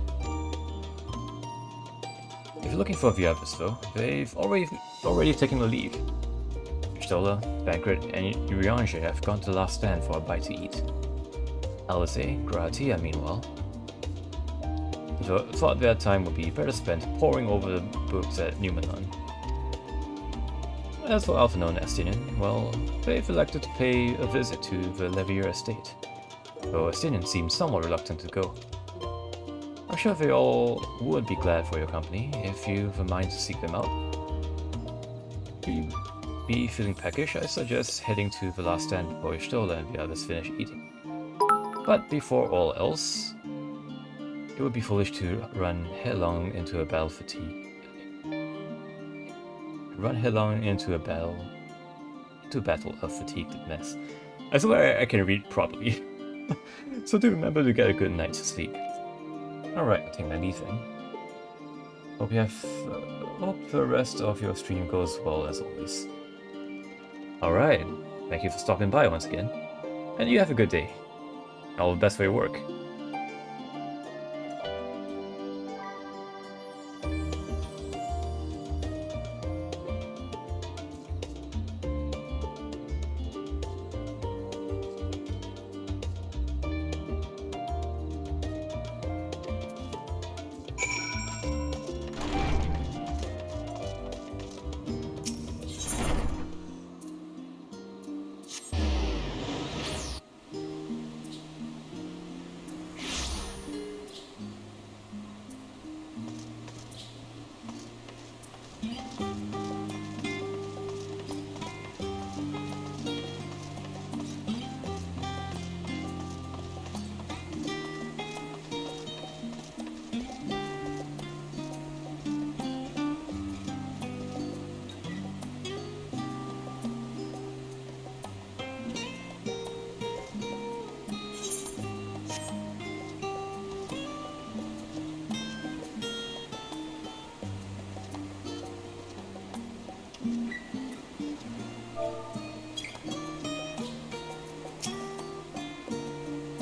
If you're looking for the others, though, they've already taken the lead. Stola, Banquet, and Urianger have gone to the last stand for a bite to eat. Alice, Gratia, meanwhile, thought their time would be better spent poring over the books at Numenon. As for Alphanon and Estinian, well, they've elected to pay a visit to the Levier estate, though Estinian seems somewhat reluctant to go. I'm sure they all would be glad for your company if you've a mind to seek them out. If you be feeling peckish, I suggest heading to the last stand before Stola and the others finish eating. But before all else, it would be foolish to run headlong into a battle fatigue. Run headlong into a battle of fatigued mess. I swear I can read properly. So do remember to get a good night's sleep. Alright, I'll take my leave then. Hope the rest of your stream goes well as always. Alright, thank you for stopping by once again. And you have a good day. All the best for your work.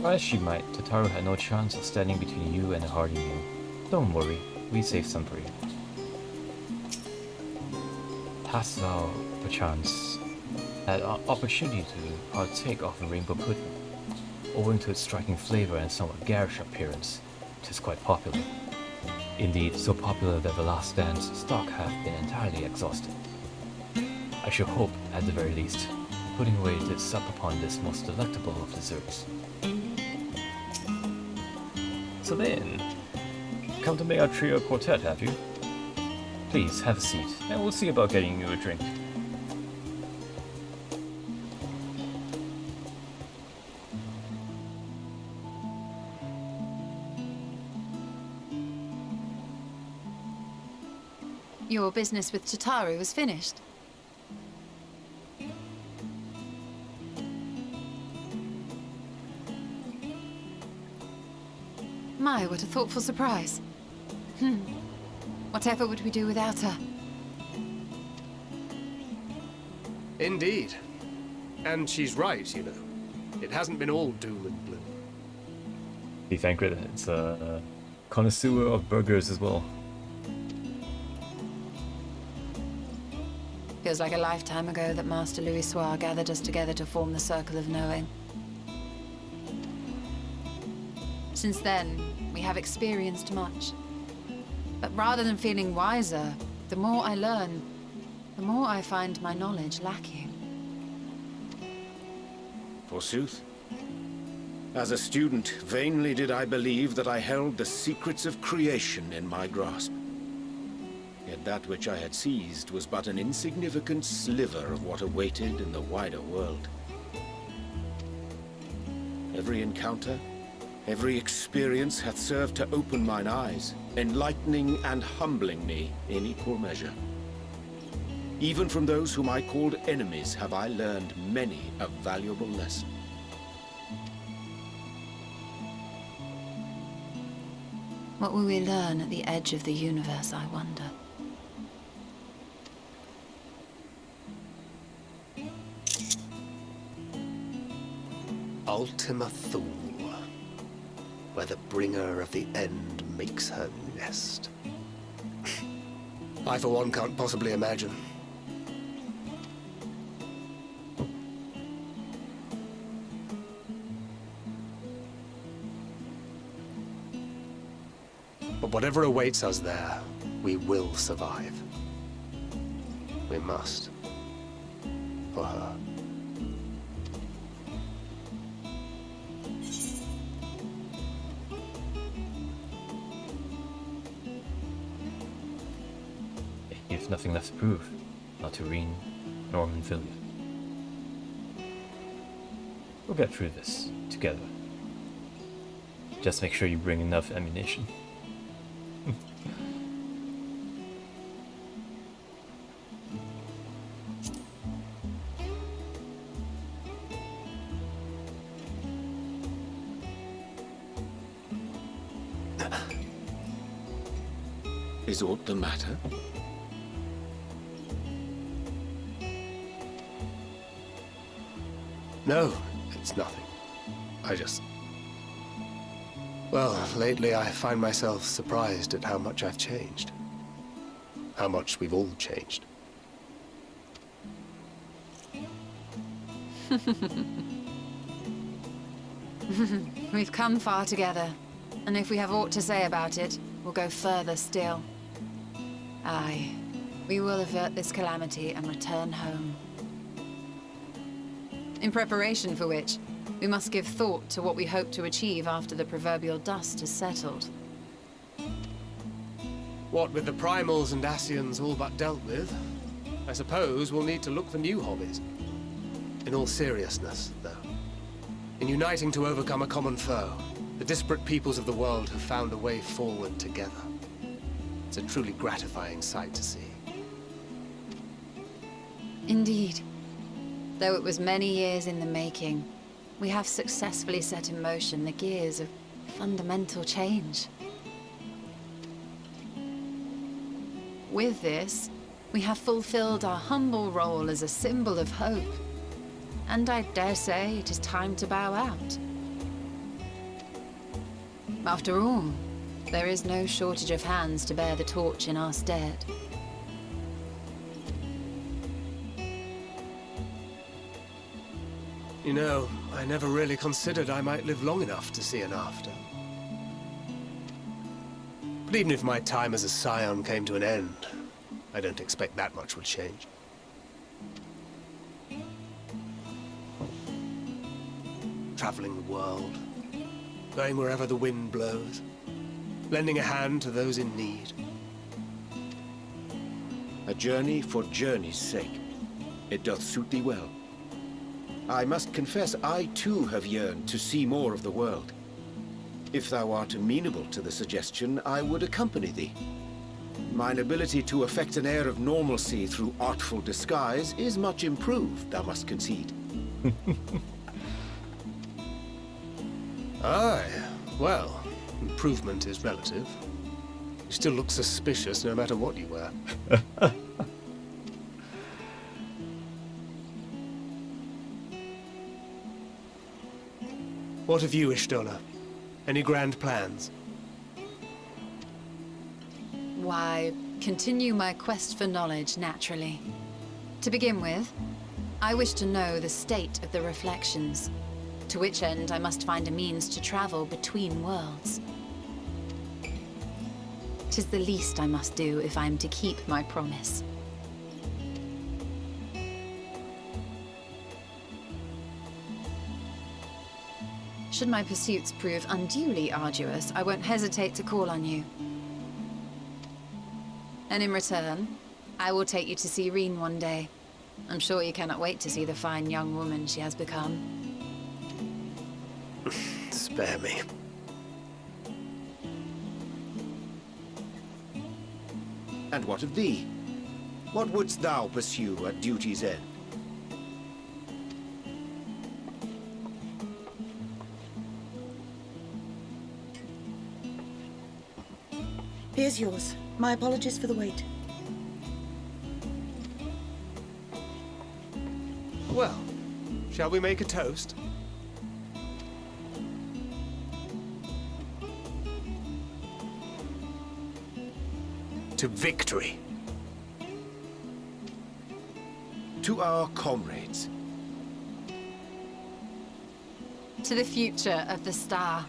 Try as she might, Tataru had no chance of standing between you and a hearty meal. Don't worry, we saved some for you. Hast thou, perchance, had an opportunity to partake of the rainbow pudding? Owing to its striking flavor and somewhat garish appearance, it is quite popular. Indeed, so popular that the last stand's stock have been entirely exhausted. I should hope, at the very least, putting away did sup upon this most delectable of desserts. So then, come to make our trio quartet, have you? Please, have a seat, and we'll see about getting you a drink. Your business with Tataru was finished. My, what a thoughtful surprise. Whatever would we do without her? Indeed. And she's right, you know. It hasn't been all doom and gloom. Be thankful it's a connoisseur of burgers as well. Feels like a lifetime ago that Master Louis Soir gathered us together to form the Circle of Knowing. Since then, we have experienced much. But rather than feeling wiser, the more I learn, the more I find my knowledge lacking. Forsooth. As a student, vainly did I believe that I held the secrets of creation in my grasp. Yet that which I had seized was but an insignificant sliver of what awaited in the wider world. Every encounter, every experience hath served to open mine eyes, enlightening and humbling me in equal measure. Even from those whom I called enemies have I learned many a valuable lesson. What will we learn at the edge of the universe, I wonder? Ultima Thule, where the bringer of the end makes her nest. I, for one, can't possibly imagine. But whatever awaits us there, we will survive. We must. For her. You've nothing left to prove. Not to Reen, nor Manfilia. We'll get through this, together. Just make sure you bring enough ammunition. Is aught the matter? No, it's nothing. I just... Well, lately I find myself surprised at how much I've changed. How much we've all changed. We've come far together, and if we have aught to say about it, we'll go further still. Aye, we will avert this calamity and return home. In preparation for which, we must give thought to what we hope to achieve after the proverbial dust has settled. What with the primals and Ascians all but dealt with, I suppose we'll need to look for new hobbies. In all seriousness, though. In uniting to overcome a common foe, the disparate peoples of the world have found a way forward together. It's a truly gratifying sight to see. Indeed. Though it was many years in the making, we have successfully set in motion the gears of fundamental change. With this, we have fulfilled our humble role as a symbol of hope. And I dare say it is time to bow out. After all, there is no shortage of hands to bear the torch in our stead. You know, I never really considered I might live long enough to see an after. But even if my time as a scion came to an end, I don't expect that much will change. Traveling the world, going wherever the wind blows, lending a hand to those in need. A journey for journey's sake. It doth suit thee well. I must confess I too have yearned to see more of the world. If thou art amenable to the suggestion, I would accompany thee. Mine ability to affect an air of normalcy through artful disguise is much improved, thou must concede. Aye, well, improvement is relative. You still look suspicious no matter what you wear. What of you, Ishtola? Any grand plans? Why, continue my quest for knowledge, naturally. To begin with, I wish to know the state of the reflections, to which end I must find a means to travel between worlds. 'Tis the least I must do if I am to keep my promise. Should my pursuits prove unduly arduous, I won't hesitate to call on you. And in return, I will take you to see Reen one day. I'm sure you cannot wait to see the fine young woman she has become. Spare me. And what of thee? What wouldst thou pursue at duty's end? Here's yours. My apologies for the wait. Well, shall we make a toast? To victory. To our comrades. To the future of the star.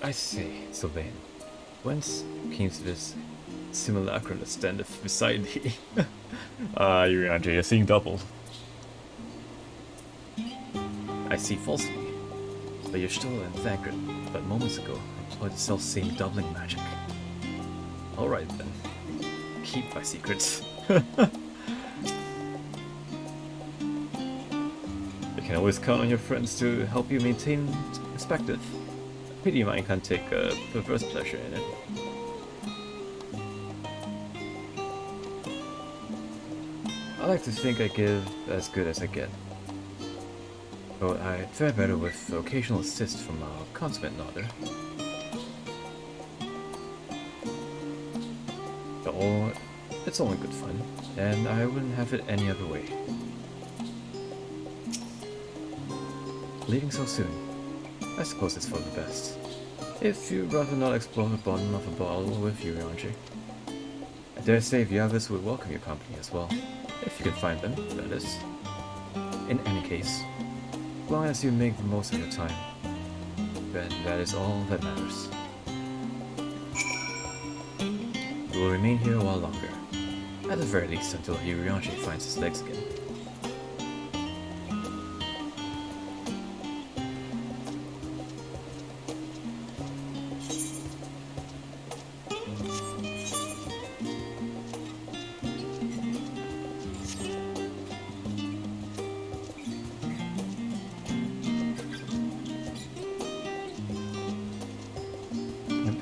I see, Sylvain. Whence came this simulacrum that standeth beside thee? Yurianji, you're seeing double. I see falsely, but you're still in Thancred. But moments ago, I employed the self-same doubling magic. Alright then. Keep my secrets. You can always count on your friends to help you maintain perspective. Pity you might can't take a perverse pleasure in it. I like to think I give as good as I get. But I fare better with occasional assist from our consummate nodder. It's only good fun, and I wouldn't have it any other way. Leaving so soon. I suppose it's for the best. If you'd rather not explore the bottom of a bottle with Yurianji. I dare say the others would welcome your company as well. If you can find them, that is. In any case, as long as you make the most of your time, then that is all that matters. We will remain here a while longer. At the very least until Yurianji finds his legs again.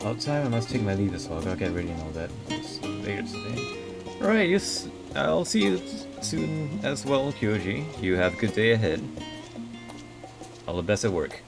About time, I must take my leave as well. I gotta get ready and all that. It's later today. Alright, yes, I'll see you soon as well, Kyoji. You have a good day ahead. All the best at work.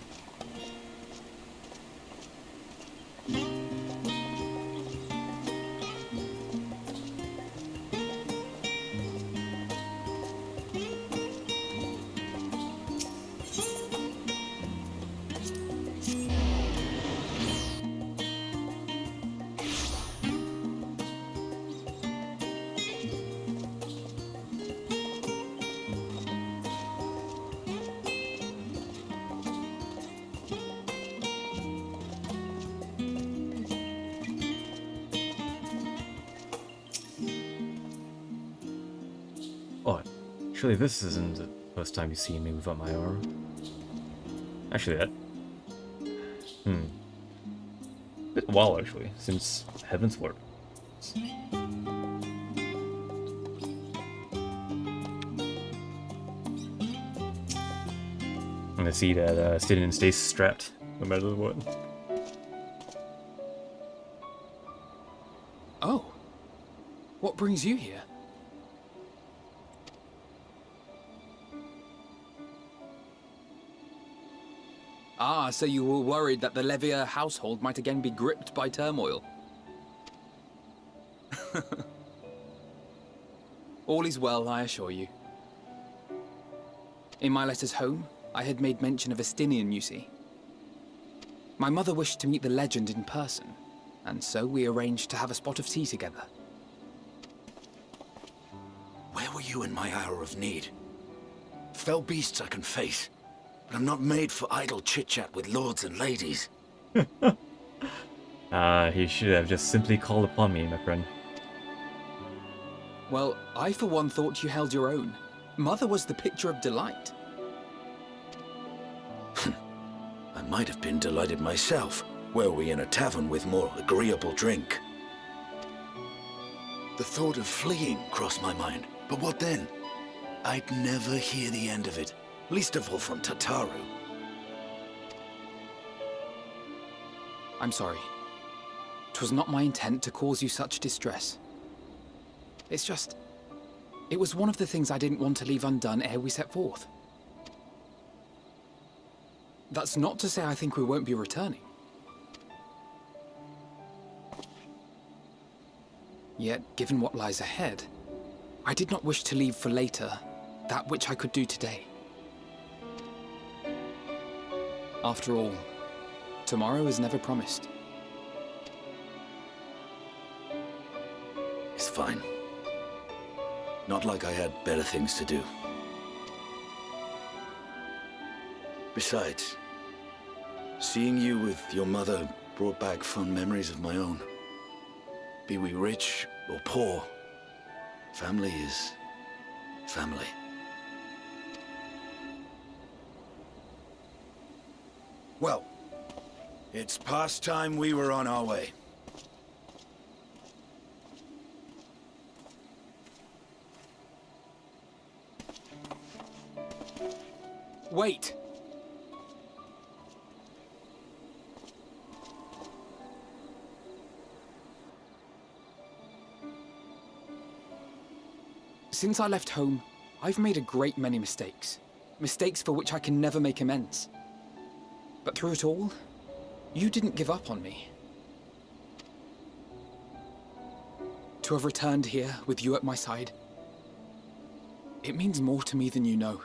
Oh, actually this isn't the first time you see me without my aura. Actually that... Bit a while actually, since Heaven's Word. And I see that Stydian stays strapped, no matter what. Oh. What brings you here? Ah, so you were worried that the Levier household might again be gripped by turmoil. All is well, I assure you. In my letters home, I had made mention of Estinian, you see. My mother wished to meet the legend in person, and so we arranged to have a spot of tea together. Where were you in my hour of need? Fell beasts I can face, but I'm not made for idle chit-chat with lords and ladies. He should have just simply called upon me, my friend. Well, I for one thought you held your own. Mother was the picture of delight. I might have been delighted myself, were we in a tavern with more agreeable drink. The thought of fleeing crossed my mind, but what then? I'd never hear the end of it, least of all from Tataru. I'm sorry. 'Twas not my intent to cause you such distress. It's just... it was one of the things I didn't want to leave undone ere we set forth. That's not to say I think we won't be returning. Yet, given what lies ahead, I did not wish to leave for later that which I could do today. After all, tomorrow is never promised. It's fine. Not like I had better things to do. Besides, seeing you with your mother brought back fond memories of my own. Be we rich or poor, family is family. Well, it's past time we were on our way. Wait! Since I left home, I've made a great many mistakes. Mistakes for which I can never make amends. But through it all, you didn't give up on me. To have returned here with you at my side, it means more to me than you know.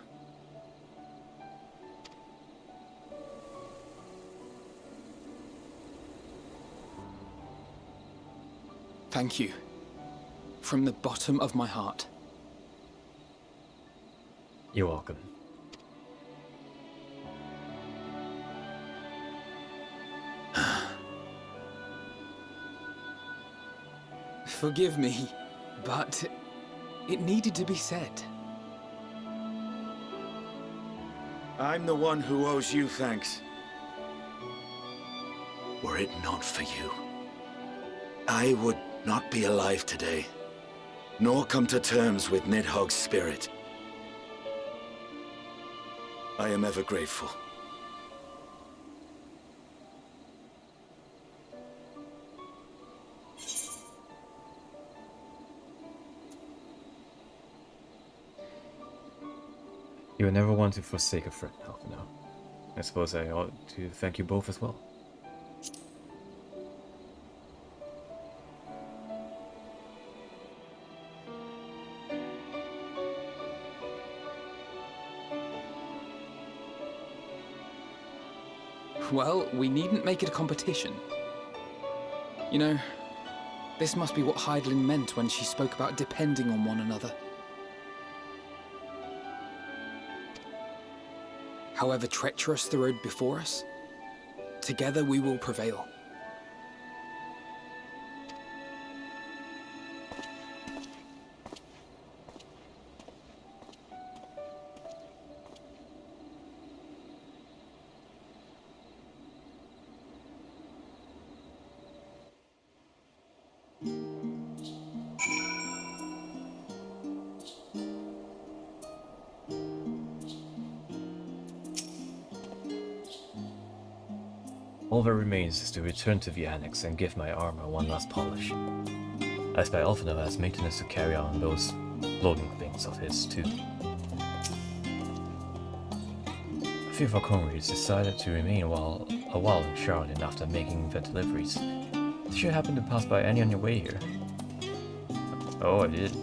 Thank you. From the bottom of my heart. You're welcome. Forgive me, but it needed to be said. I'm the one who owes you thanks. Were it not for you, I would not be alive today, nor come to terms with Nidhogg's spirit. I am ever grateful. You would never want to forsake a friend, Alphino. I suppose I ought to thank you both as well. Well, we needn't make it a competition. You know, this must be what Heidelin meant when she spoke about depending on one another. However treacherous the road before us, together we will prevail. All that remains is to return to the annex and give my armor one last polish. I expect Alphino has maintenance to carry on those loading things of his too. A few of our comrades decided to remain a while in Charlotte after making their deliveries. Did you happen to pass by any on your way here? Oh, I did.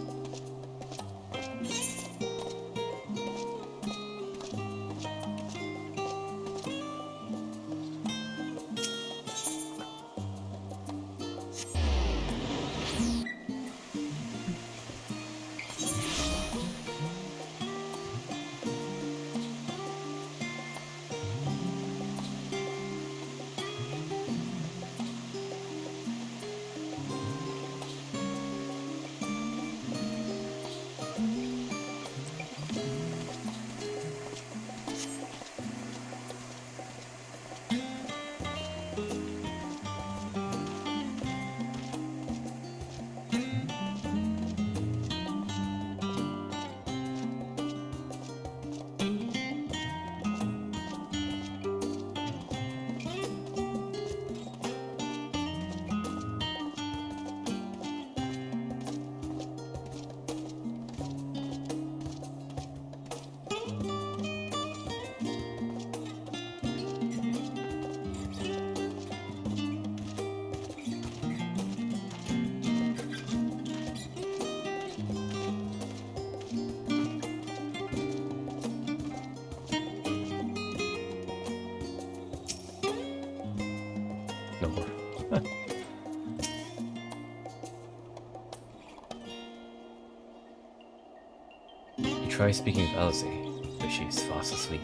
try speaking with Elsie, but she's fast asleep.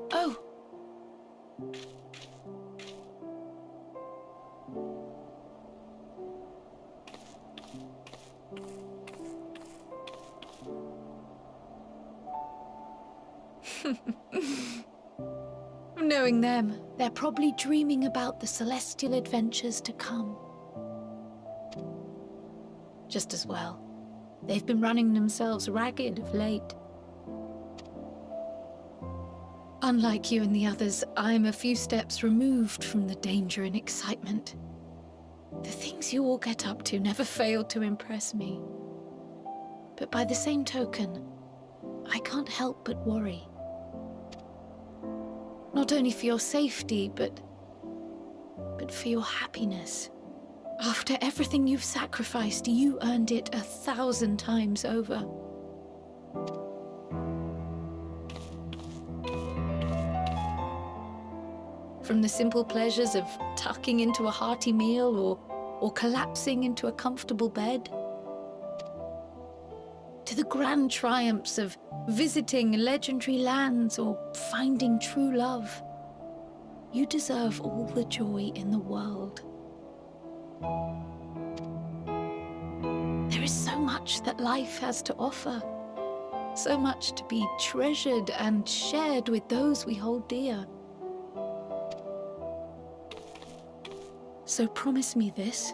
Oh. Knowing them, they're probably dreaming about the celestial adventures to come. Just as well. They've been running themselves ragged of late. Unlike you and the others, I'm a few steps removed from the danger and excitement. The things you all get up to never fail to impress me. But by the same token, I can't help but worry. Not only for your safety, but for your happiness. After everything you've sacrificed, you earned it 1,000 times over. From the simple pleasures of tucking into a hearty meal or collapsing into a comfortable bed, to the grand triumphs of visiting legendary lands or finding true love, you deserve all the joy in the world. There is so much that life has to offer, so much to be treasured and shared with those we hold dear. So promise me this.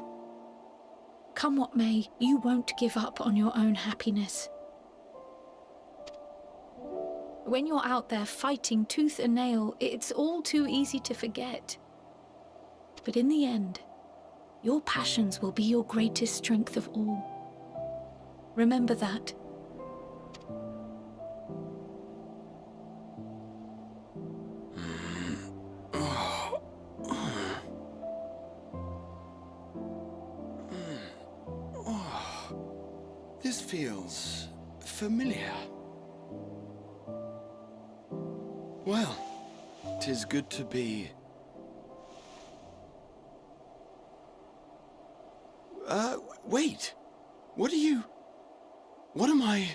Come what may, you won't give up on your own happiness. When you're out there fighting tooth and nail, it's all too easy to forget. But in the end, your passions will be your greatest strength of all. Remember that. This feels familiar. Well, 'tis good to be... wait. What am I...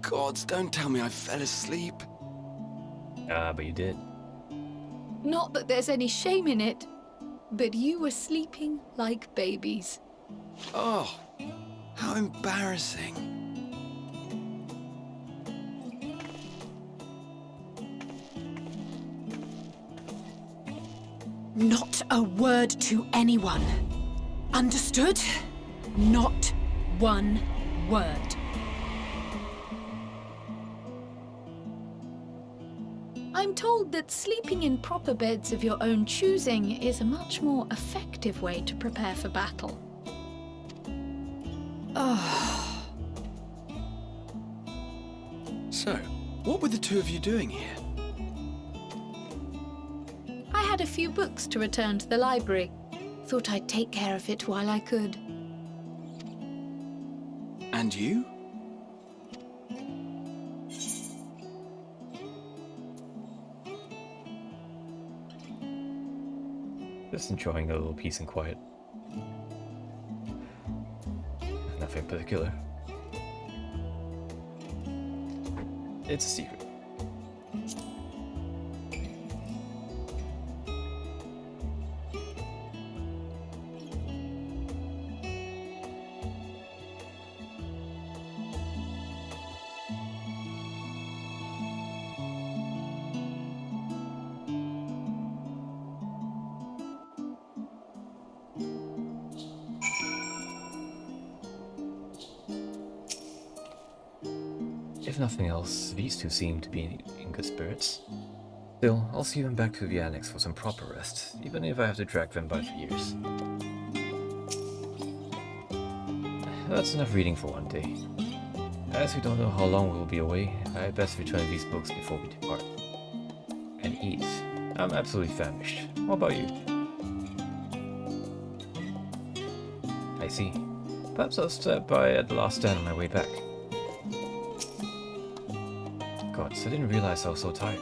Gods, don't tell me I fell asleep. But you did. Not that there's any shame in it, but you were sleeping like babies. Oh, how embarrassing. Not a word to anyone. Understood? Not one word. I'm told that sleeping in proper beds of your own choosing is a much more effective way to prepare for battle. So, what were the two of you doing here? I had a few books to return to the library. Thought I'd take care of it while I could. And you? Just enjoying a little peace and quiet. Nothing particular. It's a secret. If nothing else, these two seem to be in good spirits. Still, I'll see them back to the annex for some proper rest, even if I have to drag them by the ears. That's enough reading for one day. As we don't know how long we'll be away, I best return these books before we depart. And eat. I'm absolutely famished. What about you? I see. Perhaps I'll stop by at the last stand on my way back. Gods, I didn't realize I was so tired.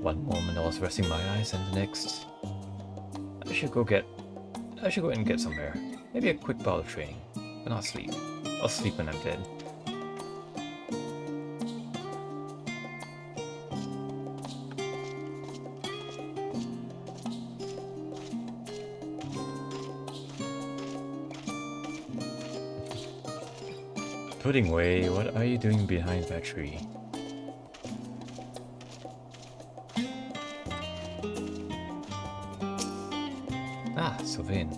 One moment I was resting my eyes, and the next... I should go in and get some air. Maybe a quick bout of training. But not sleep. I'll sleep when I'm dead. Puddingway, what are you doing behind that tree? Ah, Sylvain.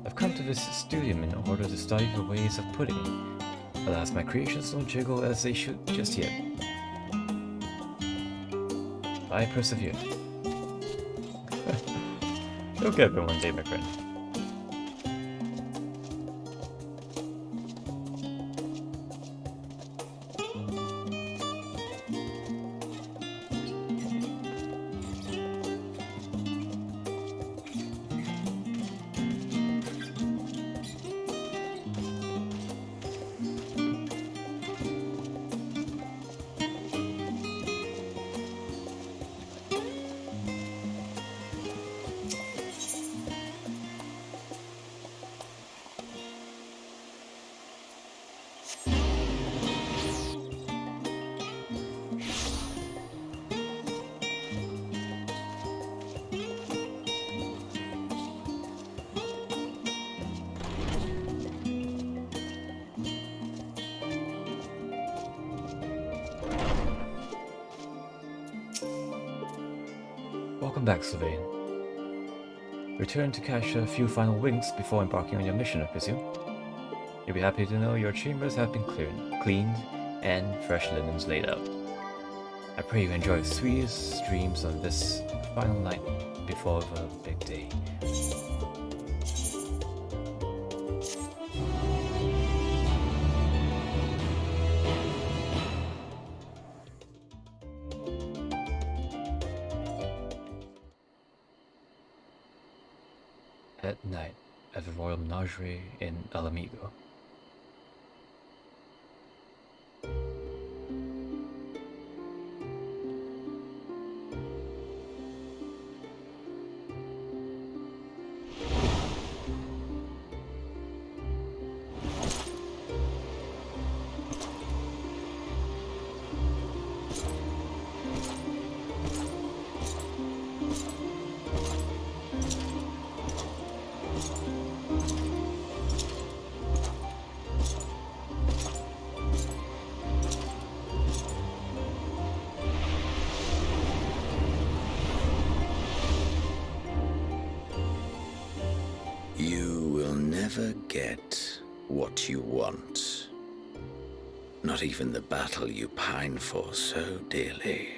I've come to this studium in order to study the ways of pudding. Alas, my creations don't jiggle as they should just yet. I persevere. You'll get there one day, my friend. Welcome back, Sylvain. Return to catch a few final winks before embarking on your mission, I presume. You'll be happy to know your chambers have been cleaned, and fresh linens laid out. I pray you enjoy the sweetest dreams on this final night before the big day. At night, at the Royal Menagerie in Alamigo. You will never get what you want. Not even the battle you pine for so dearly.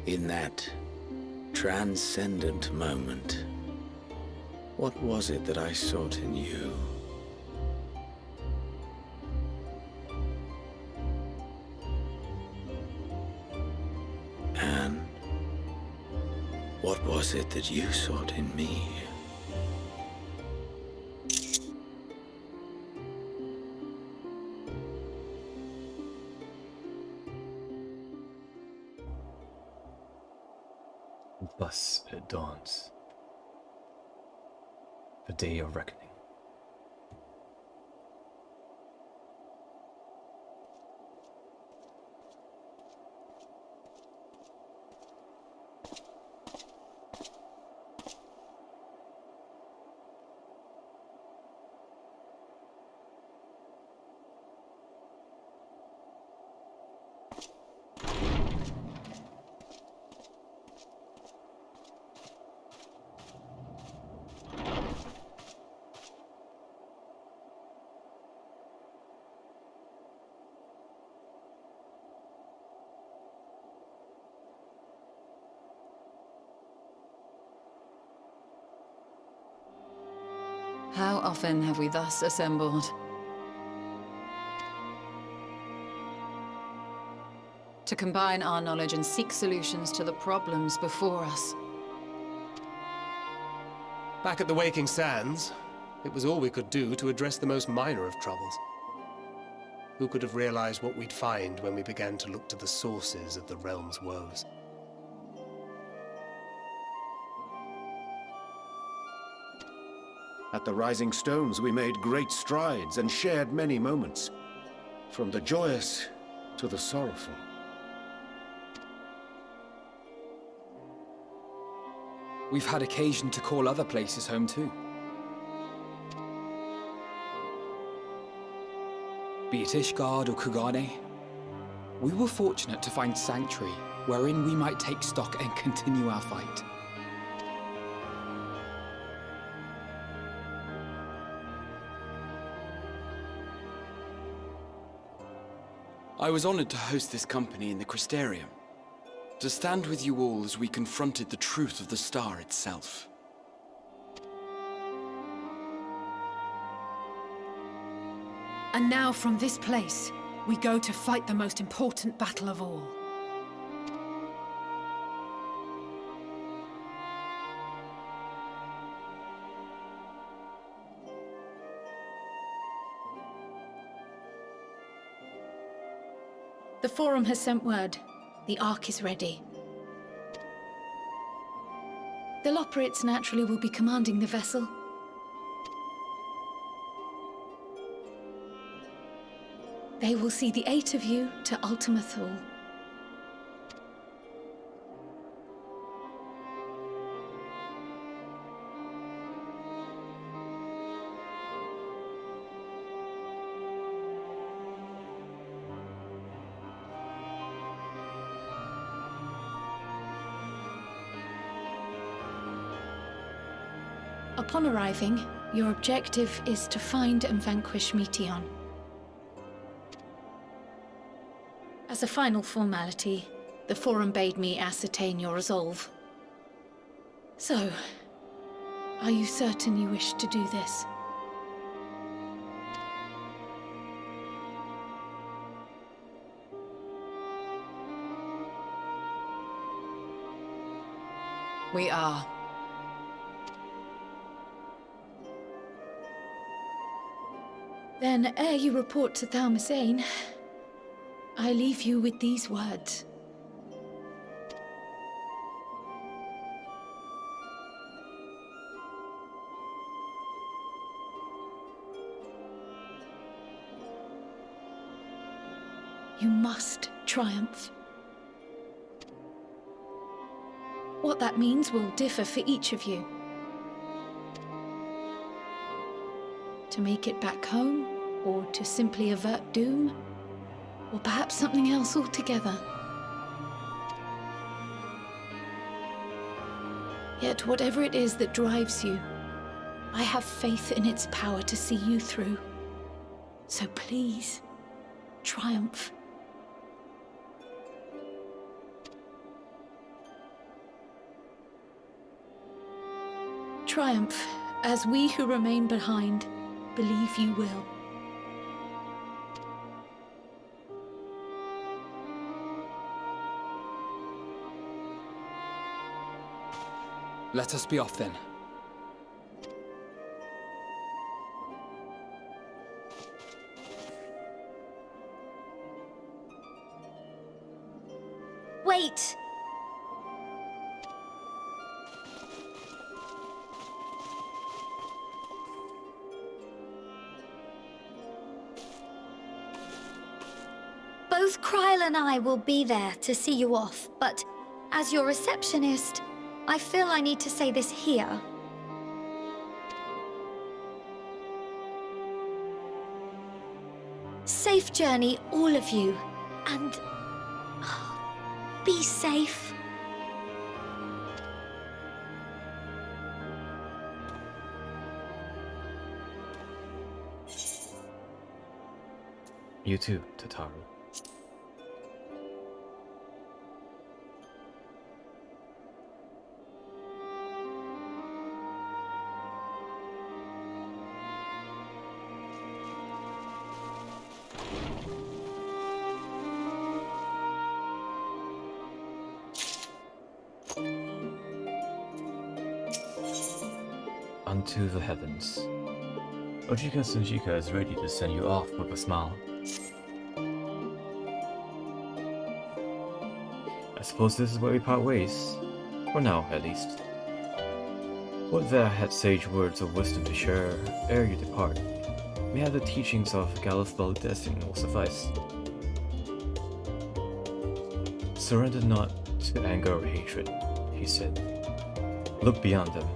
In that transcendent moment, what was it that I sought in you? And what was it that you sought in me? Thus it dawns. The day of reckoning. How often have we thus assembled? To combine our knowledge and seek solutions to the problems before us. Back at the Waking Sands, it was all we could do to address the most minor of troubles. Who could have realized what we'd find when we began to look to the sources of the realm's woes? At the Rising Stones, we made great strides and shared many moments, from the joyous to the sorrowful. We've had occasion to call other places home too. Be it Ishgard or Kugane, we were fortunate to find sanctuary wherein we might take stock and continue our fight. I was honored to host this company in the Crystarium, to stand with you all as we confronted the truth of the star itself. And now from this place, we go to fight the most important battle of all. The Forum has sent word. The Ark is ready. The Loporrits naturally will be commanding the vessel. They will see the 8 of you to Ultima Thule. Upon arriving, your objective is to find and vanquish Meteon. As a final formality, the Forum bade me ascertain your resolve. So, are you certain you wish to do this? We are. Then, ere you report to Thalmasane, I leave you with these words. You must triumph. What that means will differ for each of you. To make it back home, or to simply avert doom, or perhaps something else altogether. Yet whatever it is that drives you, I have faith in its power to see you through. So please, triumph. Triumph, as we who remain behind believe you will. Let us be off then. Wait! Both Kryl and I will be there to see you off, but as your receptionist, I feel I need to say this here. Safe journey, all of you, and be safe. You too, Tataru. unto the heavens. Ojika Sunjika is ready to send you off with a smile. I suppose this is where we part ways. For now, at least. Would that I had sage words of wisdom to share ere you depart. We have the teachings of Galithbal Destiny will suffice. Surrender not to anger or hatred, he said. Look beyond them,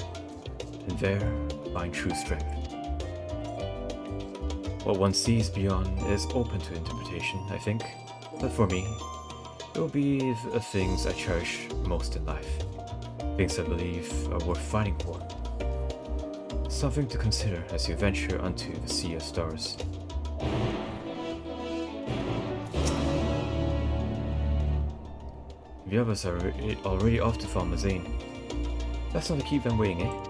and there find true strength. What one sees beyond is open to interpretation, I think, but for me, it will be the things I cherish most in life. Things I believe are worth fighting for. Something to consider as you venture unto the sea of stars. The others are already off to Falmazane. Let's not keep them waiting, eh?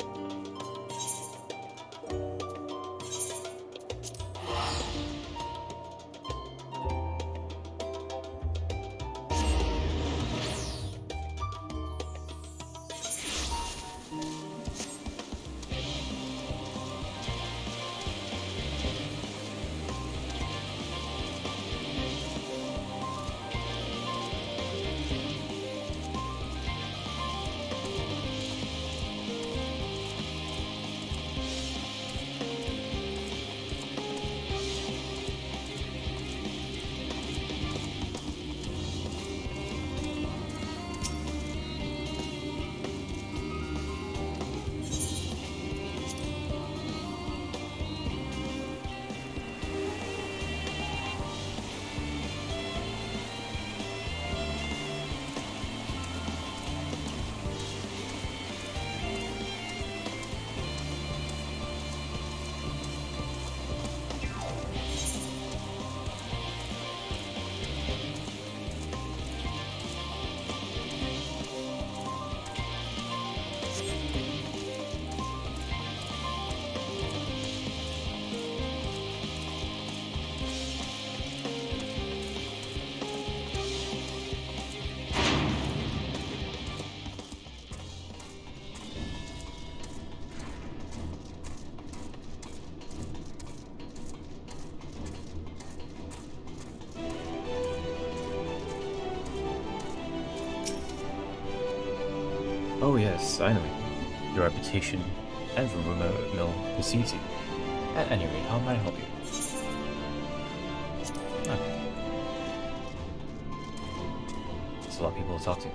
Oh yes, I know you. Your reputation and the rumor mill precedes you. At any rate, how may I help you? Okay. There's a lot of people to talk to.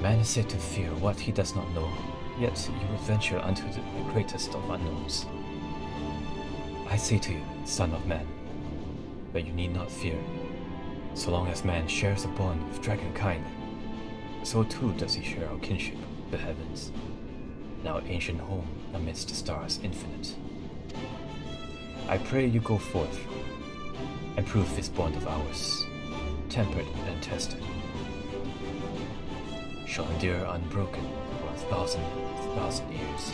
Man is said to fear what he does not know, yet you will venture unto the greatest of unknowns. I say to you, son of man, that you need not fear. So long as man shares a bond with dragonkind, so too does he share our kinship with the heavens, and our ancient home amidst the stars infinite. I pray you go forth, and prove this bond of ours, tempered and tested, shall endure unbroken for 1,000 years.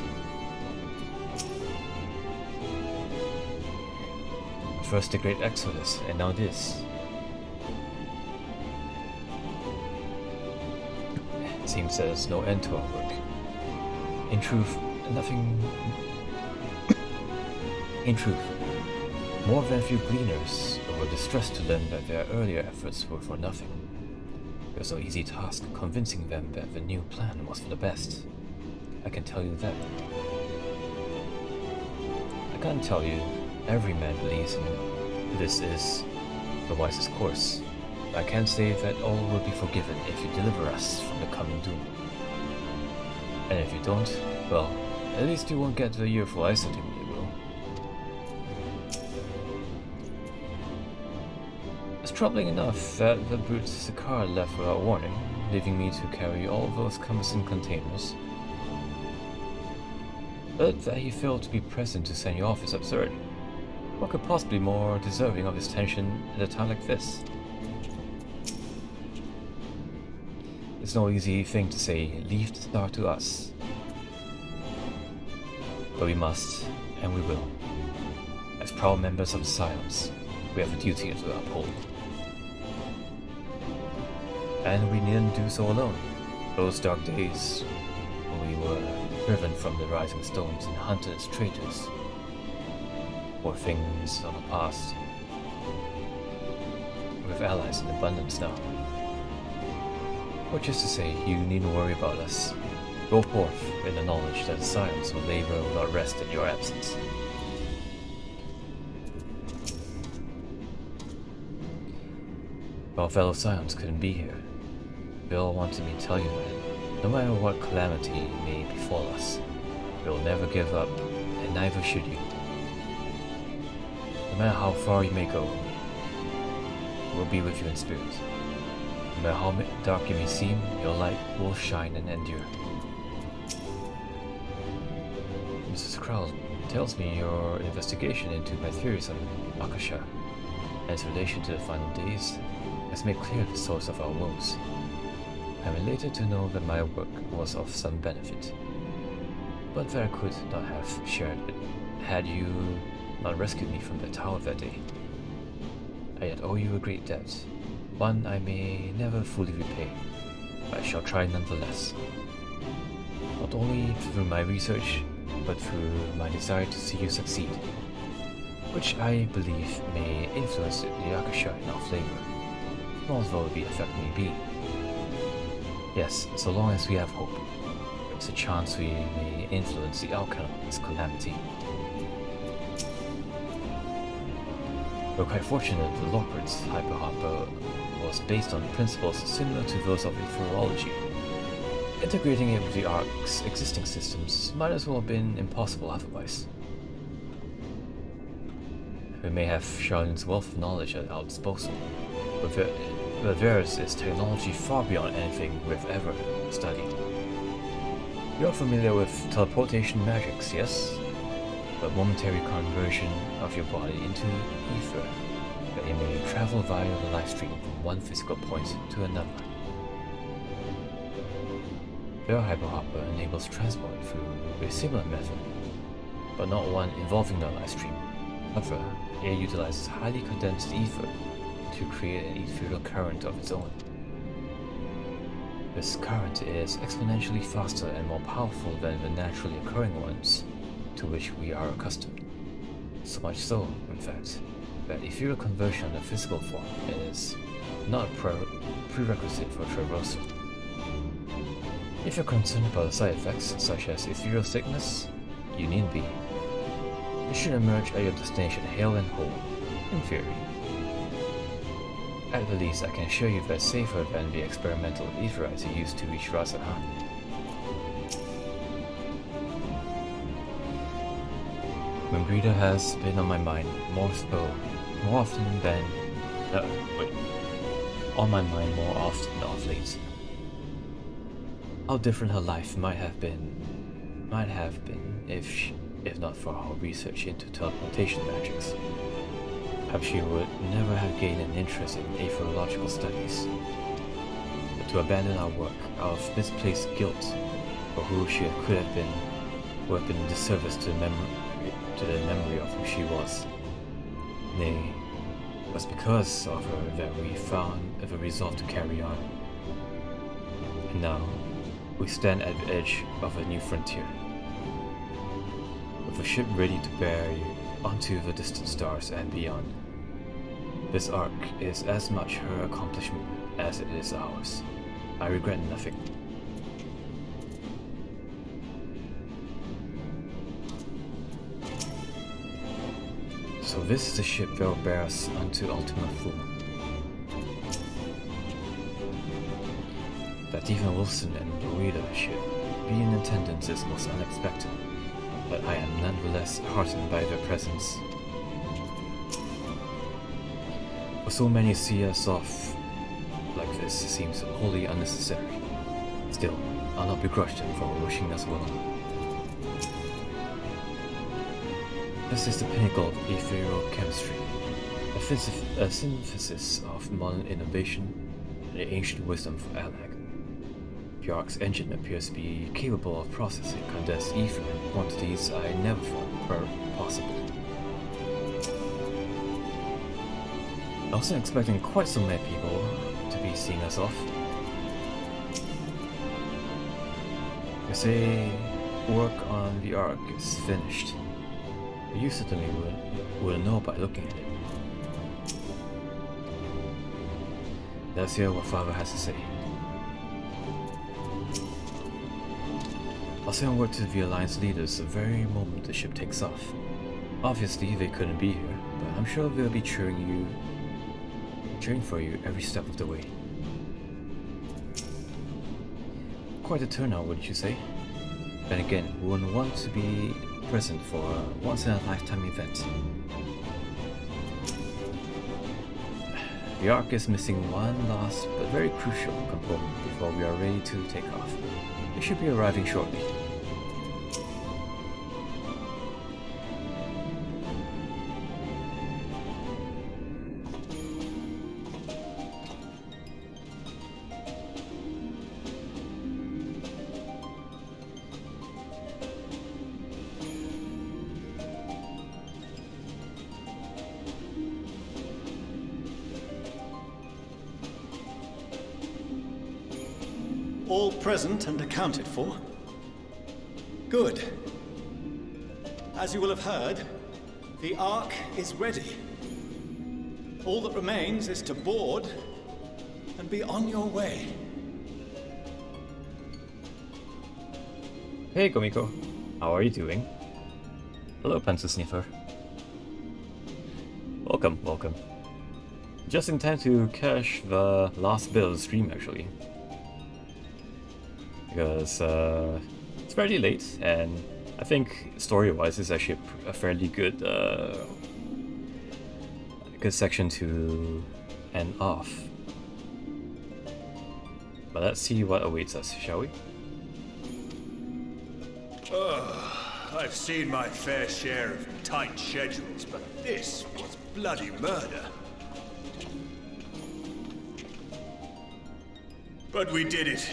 First the great Exodus, and now this. It seems there's no end to our work. In truth, more than a few gleaners were distressed to learn that their earlier efforts were for nothing. It was no easy task convincing them that the new plan was for the best. I can tell you that. I can't tell you every man believes in this is the wisest course. I can say that all will be forgiven if you deliver us from the coming doom. And if you don't, well, at least you won't get the earful I certainly will. It's troubling enough that the brute Sakaar left without warning, leaving me to carry all those cumbersome containers. But that he failed to be present to send you off is absurd. What could possibly be more deserving of his attention at a time like this? It's no easy thing to say, leave the star to us. But we must, and we will. As proud members of the Scions, we have a duty to uphold. And we needn't do so alone. Those dark days when we were driven from the rising stones and hunted as traitors were things of the past. We have allies in abundance now. Which is to say, you needn't worry about us. Go forth in the knowledge that the Scions will labor will not rest in your absence. Our fellow Scions couldn't be here. Bill wanted me to tell you that, no matter what calamity may befall us, we will never give up, and neither should you. No matter how far you may go, we'll be with you in spirit. No matter how dark you may seem, your light will shine and endure. Mrs. Krell tells me your investigation into my theories on Akasha and its relation to the final days has made clear the source of our woes. I am elated to know that my work was of some benefit, but that I could not have shared it had you not rescued me from the tower that day. I yet owe you a great debt, one I may never fully repay, but I shall try nonetheless. Not only through my research, but through my desire to see you succeed, which I believe may influence the Akasha in our flavor, although the effect may be. Yes, so long as we have hope, there's a chance we may influence the outcome of this calamity. We're quite fortunate that Lockwood's hyperhopper was based on principles similar to those of meteorology. Integrating it with the Ark's existing systems might as well have been impossible otherwise. We may have Charlene's wealth of knowledge at our disposal, but theirs is technology far beyond anything we've ever studied. You're familiar with teleportation magics, yes? But momentary conversion of your body into ether, that it may travel via the life stream from one physical point to another. Their hyperhopper enables transport through a similar method, but not one involving the life stream. However, it utilizes highly condensed ether to create an ethereal current of its own. This current is exponentially faster and more powerful than the naturally occurring ones to which we are accustomed. So much so, in fact, that ethereal conversion of the physical form is not a prerequisite for traversal. If you're concerned about the side effects, such as ethereal sickness, you needn't be. You should emerge at your destination hale and whole, in theory. At the least, I can assure you that it's safer than the experimental etherizer used to reach Rasahan. Membrita has been on my mind more often of late. How different her life might have been if not for her research into teleportation magics. Perhaps she would never have gained an interest in aetherological studies. But to abandon our work out of misplaced guilt for who she could have been would have been a disservice to the memory of who she was. Nay, it was because of her that we found the resolve to carry on. And now, we stand at the edge of a new frontier, with a ship ready to bear you onto the distant stars and beyond. This arc is as much her accomplishment as it is ours. I regret nothing. So this is the ship that will bear us unto Ultima Thule. That even Wilson and Louida should be in attendance is most unexpected, but I am nonetheless heartened by their presence. For so many to see us off like this seems wholly unnecessary. Still, I'll not begrudge them for wishing us well. This is the pinnacle of ethereal chemistry, a synthesis of modern innovation and the ancient wisdom of Alag. Bjark's engine appears to be capable of processing condensed ether in quantities I never thought possible. I wasn't expecting quite so many people to be seeing us off. They say work on the Ark is finished. But you certainly wouldn't know by looking at it. Let's hear what Father has to say. I'll send word to the Alliance leaders the very moment the ship takes off. Obviously, they couldn't be here, but I'm sure they'll be cheering for you every step of the way. Quite a turnout, wouldn't you say? Then again, we wouldn't want to be present for a once-in-a-lifetime event. The Ark is missing one last but very crucial component before we are ready to take off. It should be arriving shortly. All present and accounted for? Good. As you will have heard, the Ark is ready. All that remains is to board and be on your way. Hey Komiko, how are you doing? Hello Pencil Sniffer. Welcome, welcome. Just in time to catch the last bit of the stream actually. Because it's fairly late, and I think story-wise it's actually a fairly good section to end off. But let's see what awaits us, shall we? I've seen my fair share of tight schedules, but this was bloody murder. But we did it.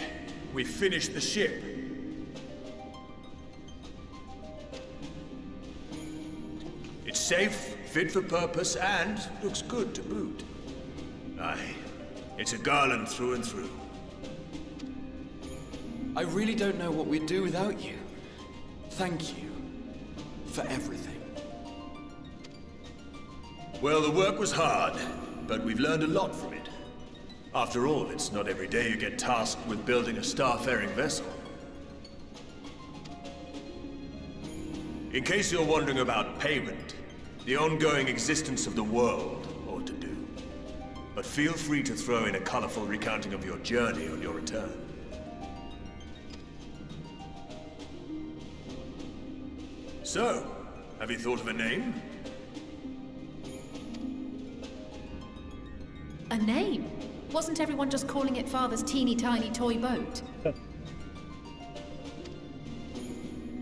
We finished the ship. It's safe, fit for purpose, and looks good to boot. Aye, it's a garland through and through. I really don't know what we'd do without you. Thank you for everything. Well, the work was hard, but we've learned a lot from it. After all, it's not every day you get tasked with building a star-faring vessel. In case you're wondering about payment, the ongoing existence of the world ought to do. But feel free to throw in a colorful recounting of your journey on your return. So, have you thought of a name? A name? Wasn't everyone just calling it Father's teeny tiny toy boat?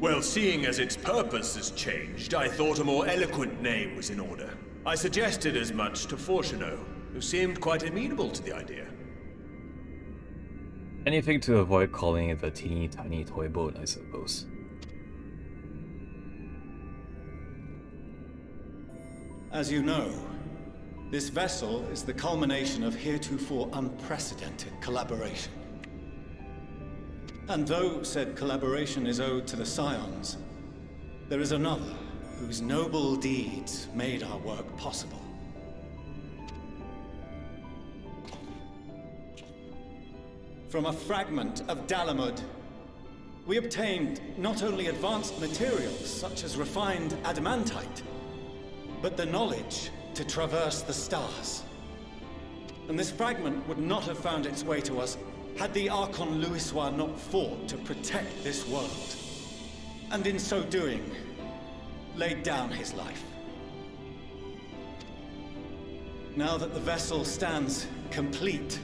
Well, seeing as its purpose has changed, I thought a more eloquent name was in order. I suggested as much to Fortuno, who seemed quite amenable to the idea. Anything to avoid calling it a teeny tiny toy boat, I suppose. As you know, this vessel is the culmination of heretofore unprecedented collaboration. And though said collaboration is owed to the Scions, there is another whose noble deeds made our work possible. From a fragment of Dalamud, we obtained not only advanced materials such as refined adamantite, but the knowledge to traverse the stars. And this fragment would not have found its way to us had the Archon Louisois not fought to protect this world. And in so doing, laid down his life. Now that the vessel stands complete,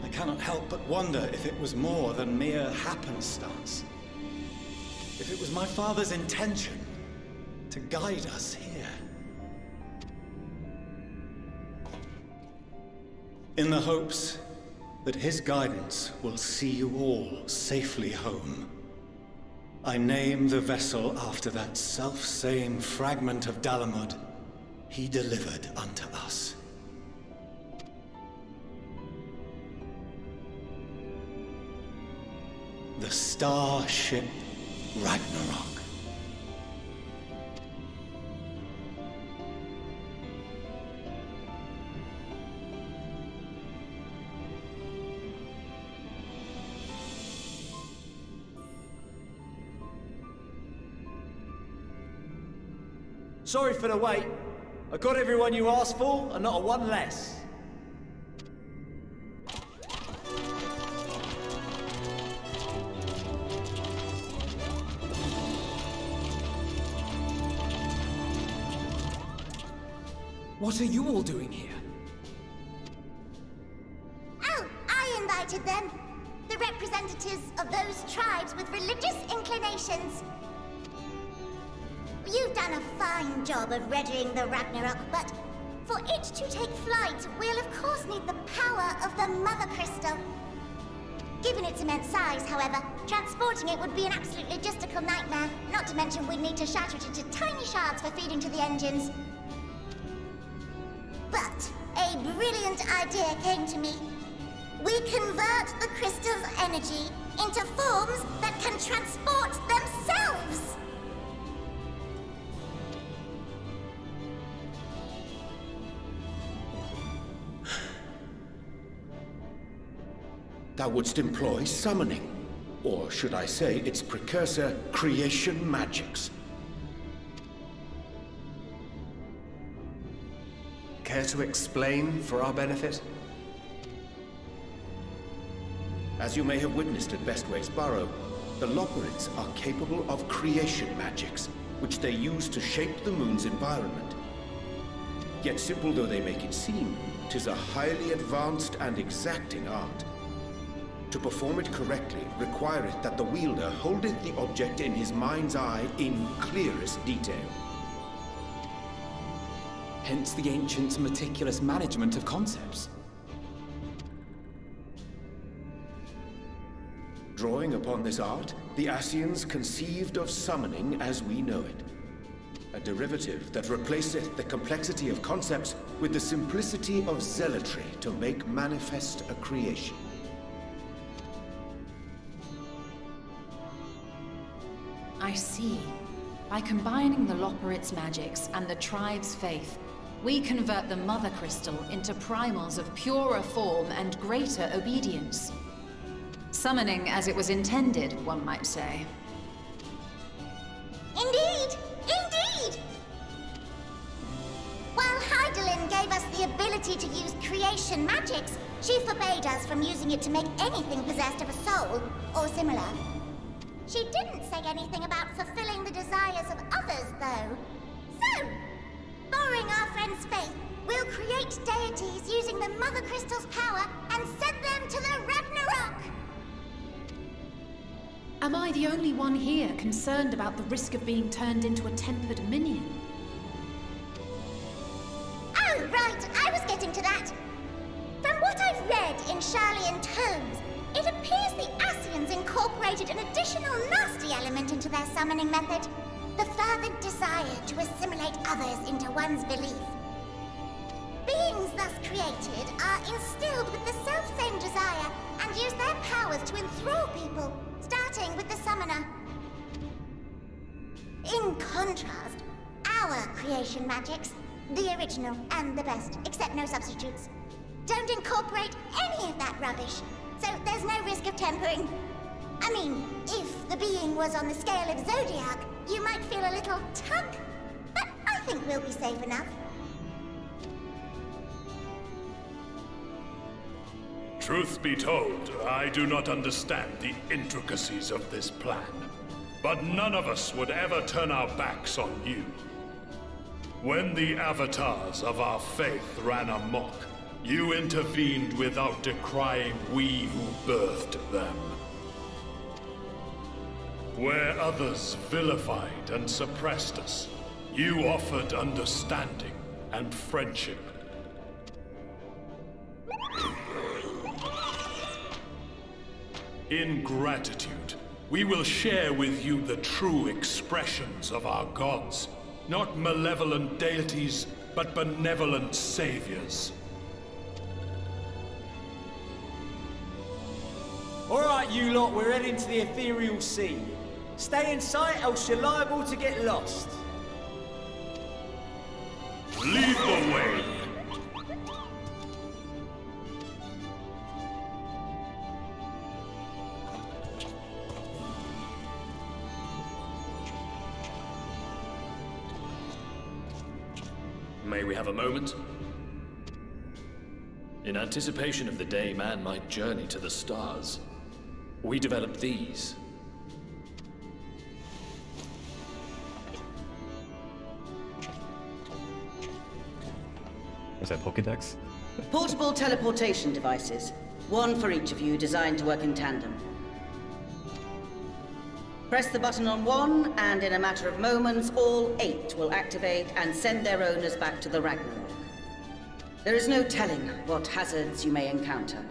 I cannot help but wonder if it was more than mere happenstance. If it was my father's intention to guide us here. In the hopes that his guidance will see you all safely home, I name the vessel after that self-same fragment of Dalamud he delivered unto us. The Starship Ragnarok. Sorry for the wait. I got everyone you asked for, and not a one less. What are you all doing here? Oh, I invited them. The representatives of those tribes with religious inclinations. You've done a fine job of readying the Ragnarok, but for it to take flight, we'll of course need the power of the Mother Crystal. Given its immense size, however, transporting it would be an absolute logistical nightmare, not to mention we'd need to shatter it into tiny shards for feeding to the engines. But a brilliant idea came to me. We convert the crystal's energy into forms that can transport themselves! Thou wouldst employ summoning, or should I say its precursor, creation magics. Care to explain for our benefit? As you may have witnessed at Bestways Burrow, the Loporrits are capable of creation magics, which they use to shape the moon's environment. Yet simple though they make it seem, 'tis a highly advanced and exacting art. To perform it correctly requireth that the wielder holdeth the object in his mind's eye in clearest detail. Hence the ancients' meticulous management of concepts. Drawing upon this art, the Ascians conceived of summoning as we know it. A derivative that replaceth the complexity of concepts with the simplicity of zealotry to make manifest a creation. I see. By combining the Loporrit's magics and the tribe's faith, we convert the Mother Crystal into primals of purer form and greater obedience. Summoning as it was intended, one might say. Indeed! Indeed! While Heidelin gave us the ability to use creation magics, she forbade us from using it to make anything possessed of a soul, or similar. She didn't say anything about fulfilling the desires of others, though. So, borrowing our friend's faith, we'll create deities using the Mother Crystal's power and send them to the Ragnarok! Am I the only one here concerned about the risk of being turned into a tempered minion? Oh, right, I was getting to that. From what I've read in Sharlayan tomes, it appears the Ascians incorporated an additional nasty element into their summoning method. The fervent desire to assimilate others into one's belief. Beings thus created are instilled with the self-same desire and use their powers to enthrall people, starting with the summoner. In contrast, our creation magics, the original and the best, except no substitutes, don't incorporate any of that rubbish. So there's no risk of tempering. I mean, if the being was on the scale of Zodiac, you might feel a little tug. But I think we'll be safe enough. Truth be told, I do not understand the intricacies of this plan. But none of us would ever turn our backs on you. When the avatars of our faith ran amok, you intervened without decrying we who birthed them. Where others vilified and suppressed us, you offered understanding and friendship. In gratitude, we will share with you the true expressions of our gods. Not malevolent deities, but benevolent saviors. Alright, you lot, we're heading to the ethereal sea. Stay in sight, else you're liable to get lost. Lead the way! May we have a moment? In anticipation of the day man might journey to the stars, we developed these. Was that Pokédex? Portable teleportation devices. One for each of you, designed to work in tandem. Press the button on one, and in a matter of moments, all 8 will activate and send their owners back to the Ragnarok. There is no telling what hazards you may encounter.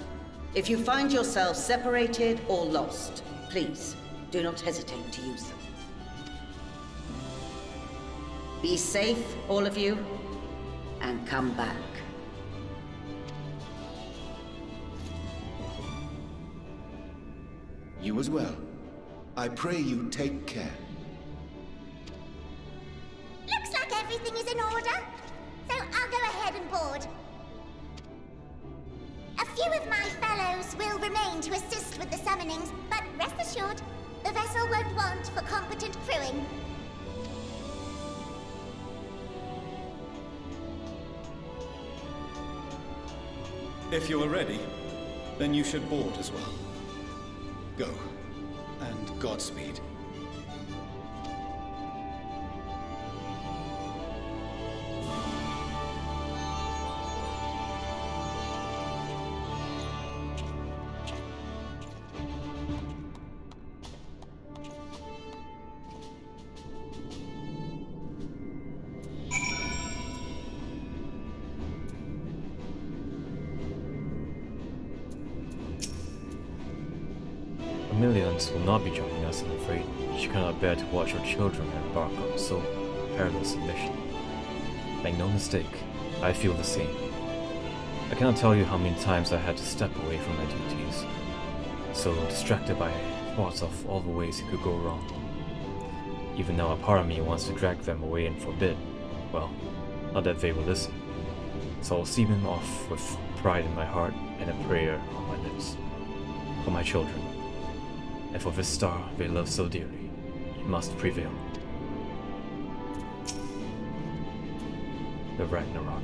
If you find yourself separated or lost, please do not hesitate to use them. Be safe, all of you, and come back. You as well. I pray you take care. Looks like everything is in order, so I'll go ahead and board. A few of my fellows will remain to assist with the summonings, but rest assured, the vessel won't want for competent crewing. If you are ready, then you should board as well. Go, and Godspeed. Millions will not be joining us, I'm afraid. She cannot bear to watch her children embark on so perilous a mission. Make no mistake, I feel the same. I cannot tell you how many times I had to step away from my duties, so distracted by thoughts of all the ways it could go wrong. Even now a part of me wants to drag them away and forbid, well, not that they will listen. So I'll see them off with pride in my heart and a prayer on my lips. For my children. And for this star they love so dearly, it must prevail. The Ragnarok.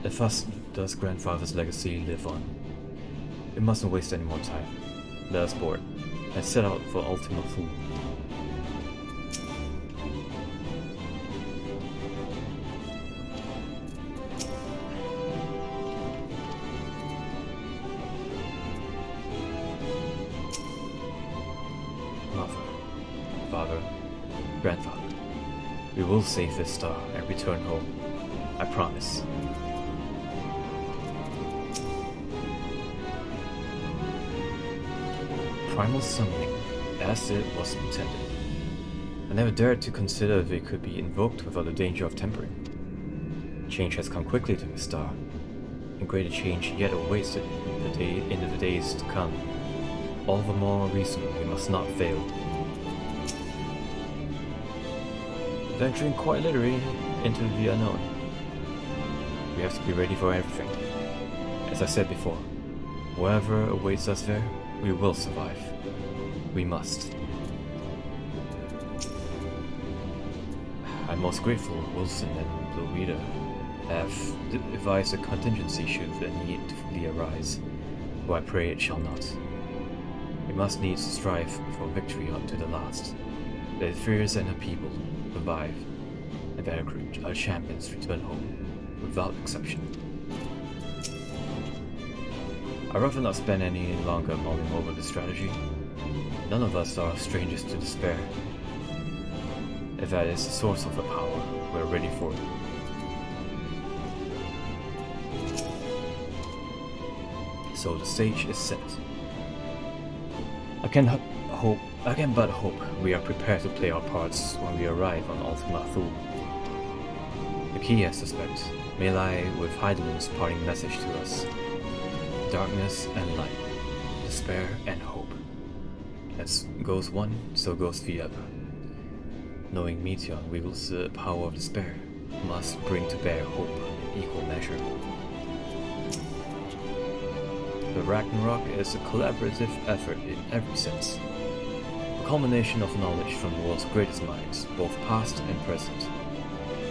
If thus does grandfather's legacy live on, it mustn't waste any more time. Let us board, and set out for Ultima Thule. Father, grandfather, we will save this star and return home. I promise. Primal summoning, as it was intended. I never dared to consider they could be invoked without the danger of tempering. Change has come quickly to the star, and greater change yet awaits it in the days to come. All the more reason we must not fail. Venturing quite literally into the unknown. We have to be ready for everything. As I said before, whatever awaits us there, we will survive. We must. I'm most grateful Wilson and Louida have devised a contingency should the need fully arise, though I pray it shall not. We must needs strive for victory unto the last. The fears and the people survive, and that our champions return home, without exception. I'd rather not spend any longer mulling over the strategy. None of us are strangers to despair. If that is the source of the power, we're ready for it. So the stage is set. I can but hope we are prepared to play our parts when we arrive on Ultima Thule. The key, I suspect, may lie with Heidelberg's parting message to us. Darkness and light, despair, and hope. As goes one, so goes the other. Knowing Meteon wields the power of despair, must bring to bear hope in equal measure. The Ragnarok is a collaborative effort in every sense. A culmination of knowledge from the world's greatest minds, both past and present.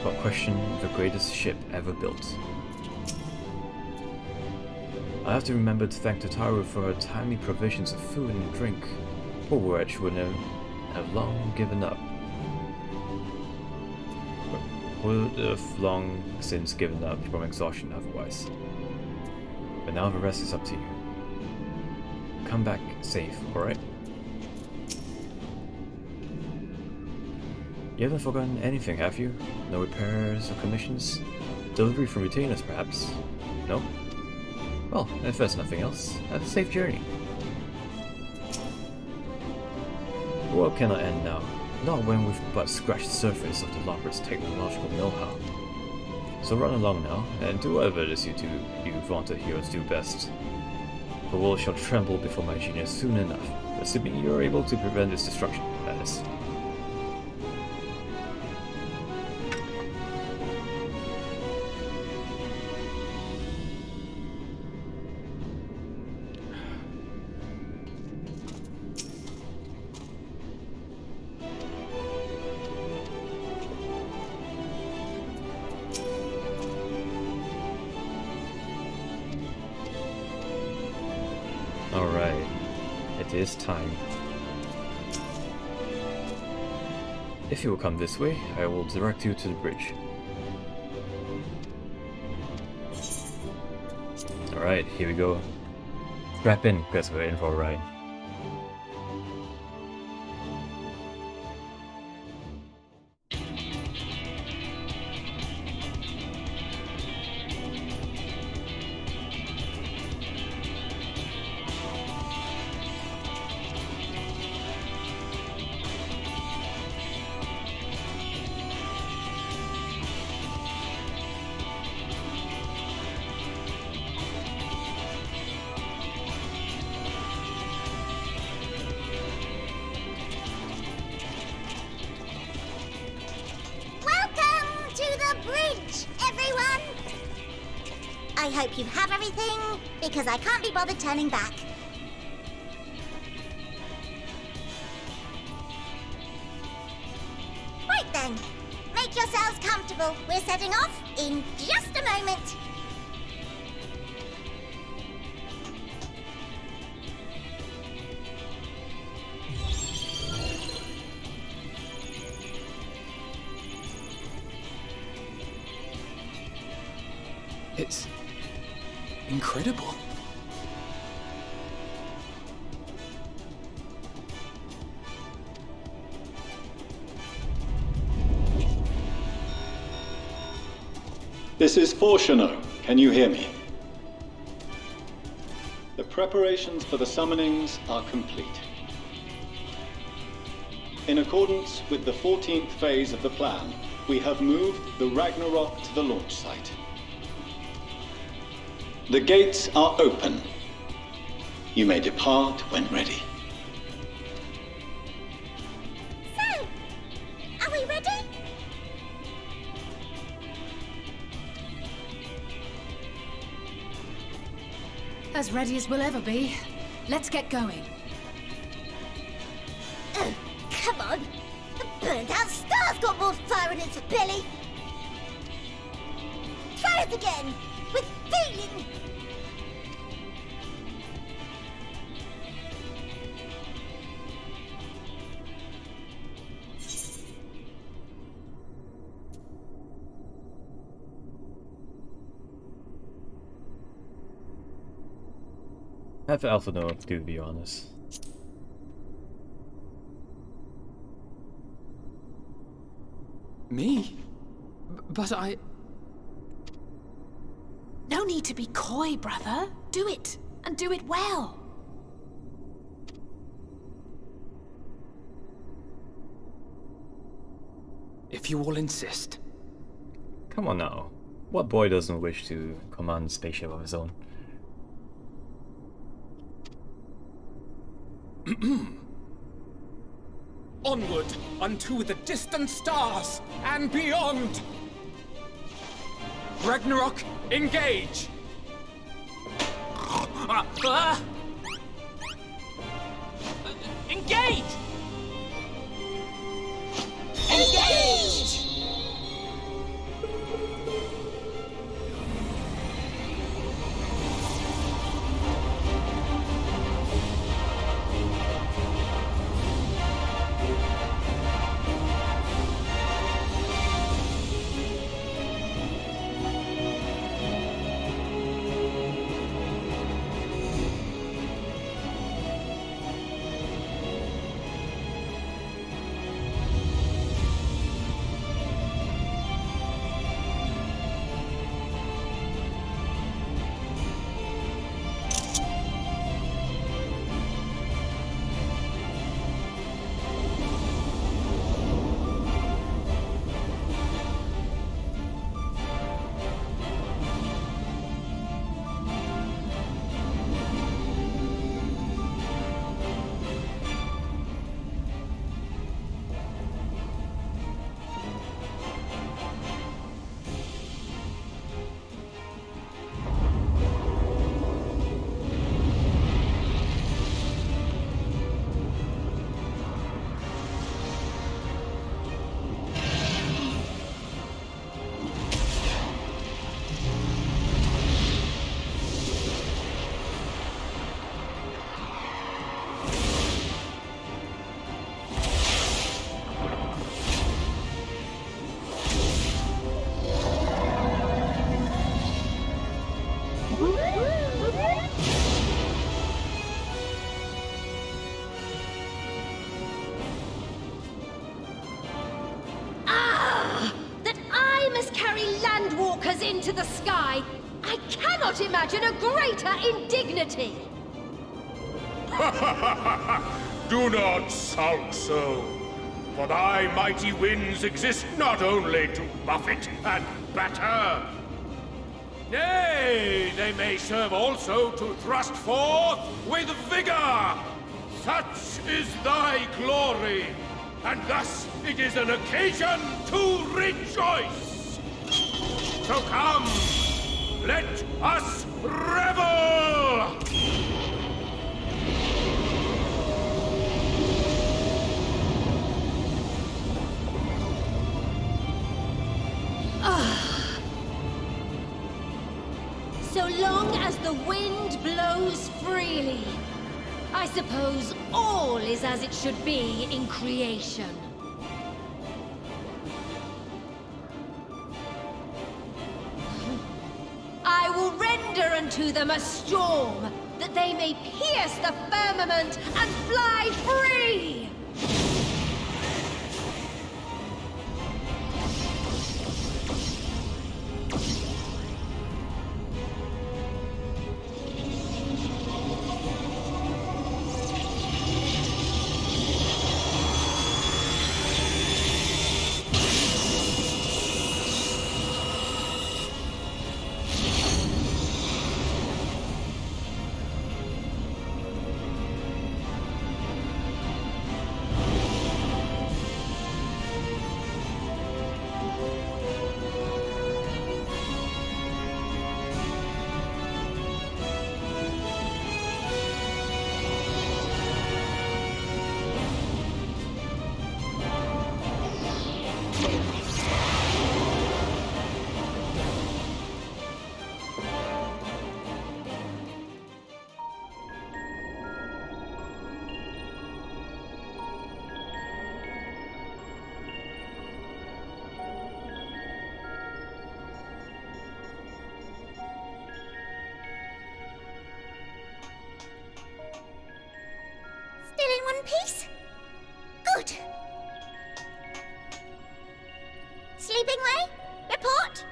But question the greatest ship ever built. I have to remember to thank Tataru for her timely provisions of food and drink, for which would have long given up. Would have long since given up from exhaustion otherwise. But now the rest is up to you. Come back safe, alright? You haven't forgotten anything, have you? No repairs or commissions? Delivery from retainers, perhaps? No? Well, if there's nothing else, have a safe journey. The world cannot end now, not when we've but scratched the surface of the Lopper's technological know-how. So run along now, and do whatever it is you vaunted heroes do best. The world shall tremble before my genius soon enough, assuming you are able to prevent its destruction, that is. Alright, it is time. If you will come this way, I will direct you to the bridge. Alright, here we go. Strap in, because we're in for a ride. I hope you have everything, because I can't be bothered turning back. Right then, make yourselves comfortable. We're setting off in just a moment. It's incredible. This is Fortuno. Can you hear me? The preparations for the summonings are complete. In accordance with the 14th phase of the plan, we have moved the Ragnarok to the launch site. The gates are open. You may depart when ready. So, are we ready? As ready as we'll ever be. Let's get going. Oh, come on. The burnt-out star's got more fire in its belly. Try it again, with feeling. Have Alpha know what to do, to be honest. Me? But I... No need to be coy, brother. Do it, and do it well. If you all insist. Come on now. What boy doesn't wish to command a spaceship of his own? Onward unto the distant stars and beyond! Ragnarok, engage! Engage! Engage! Endwalkers into the sky! I cannot imagine a greater indignity! Do not sulk so, for thy mighty winds exist not only to buffet and batter. Nay, they may serve also to thrust forth with vigor! Such is thy glory, and thus it is an occasion to rejoice! So come, let us revel! So long as the wind blows freely, I suppose all is as it should be in creation. I will render unto them a storm, that they may pierce the firmament and fly free! Still in one piece? Good. Sleeping way? Report?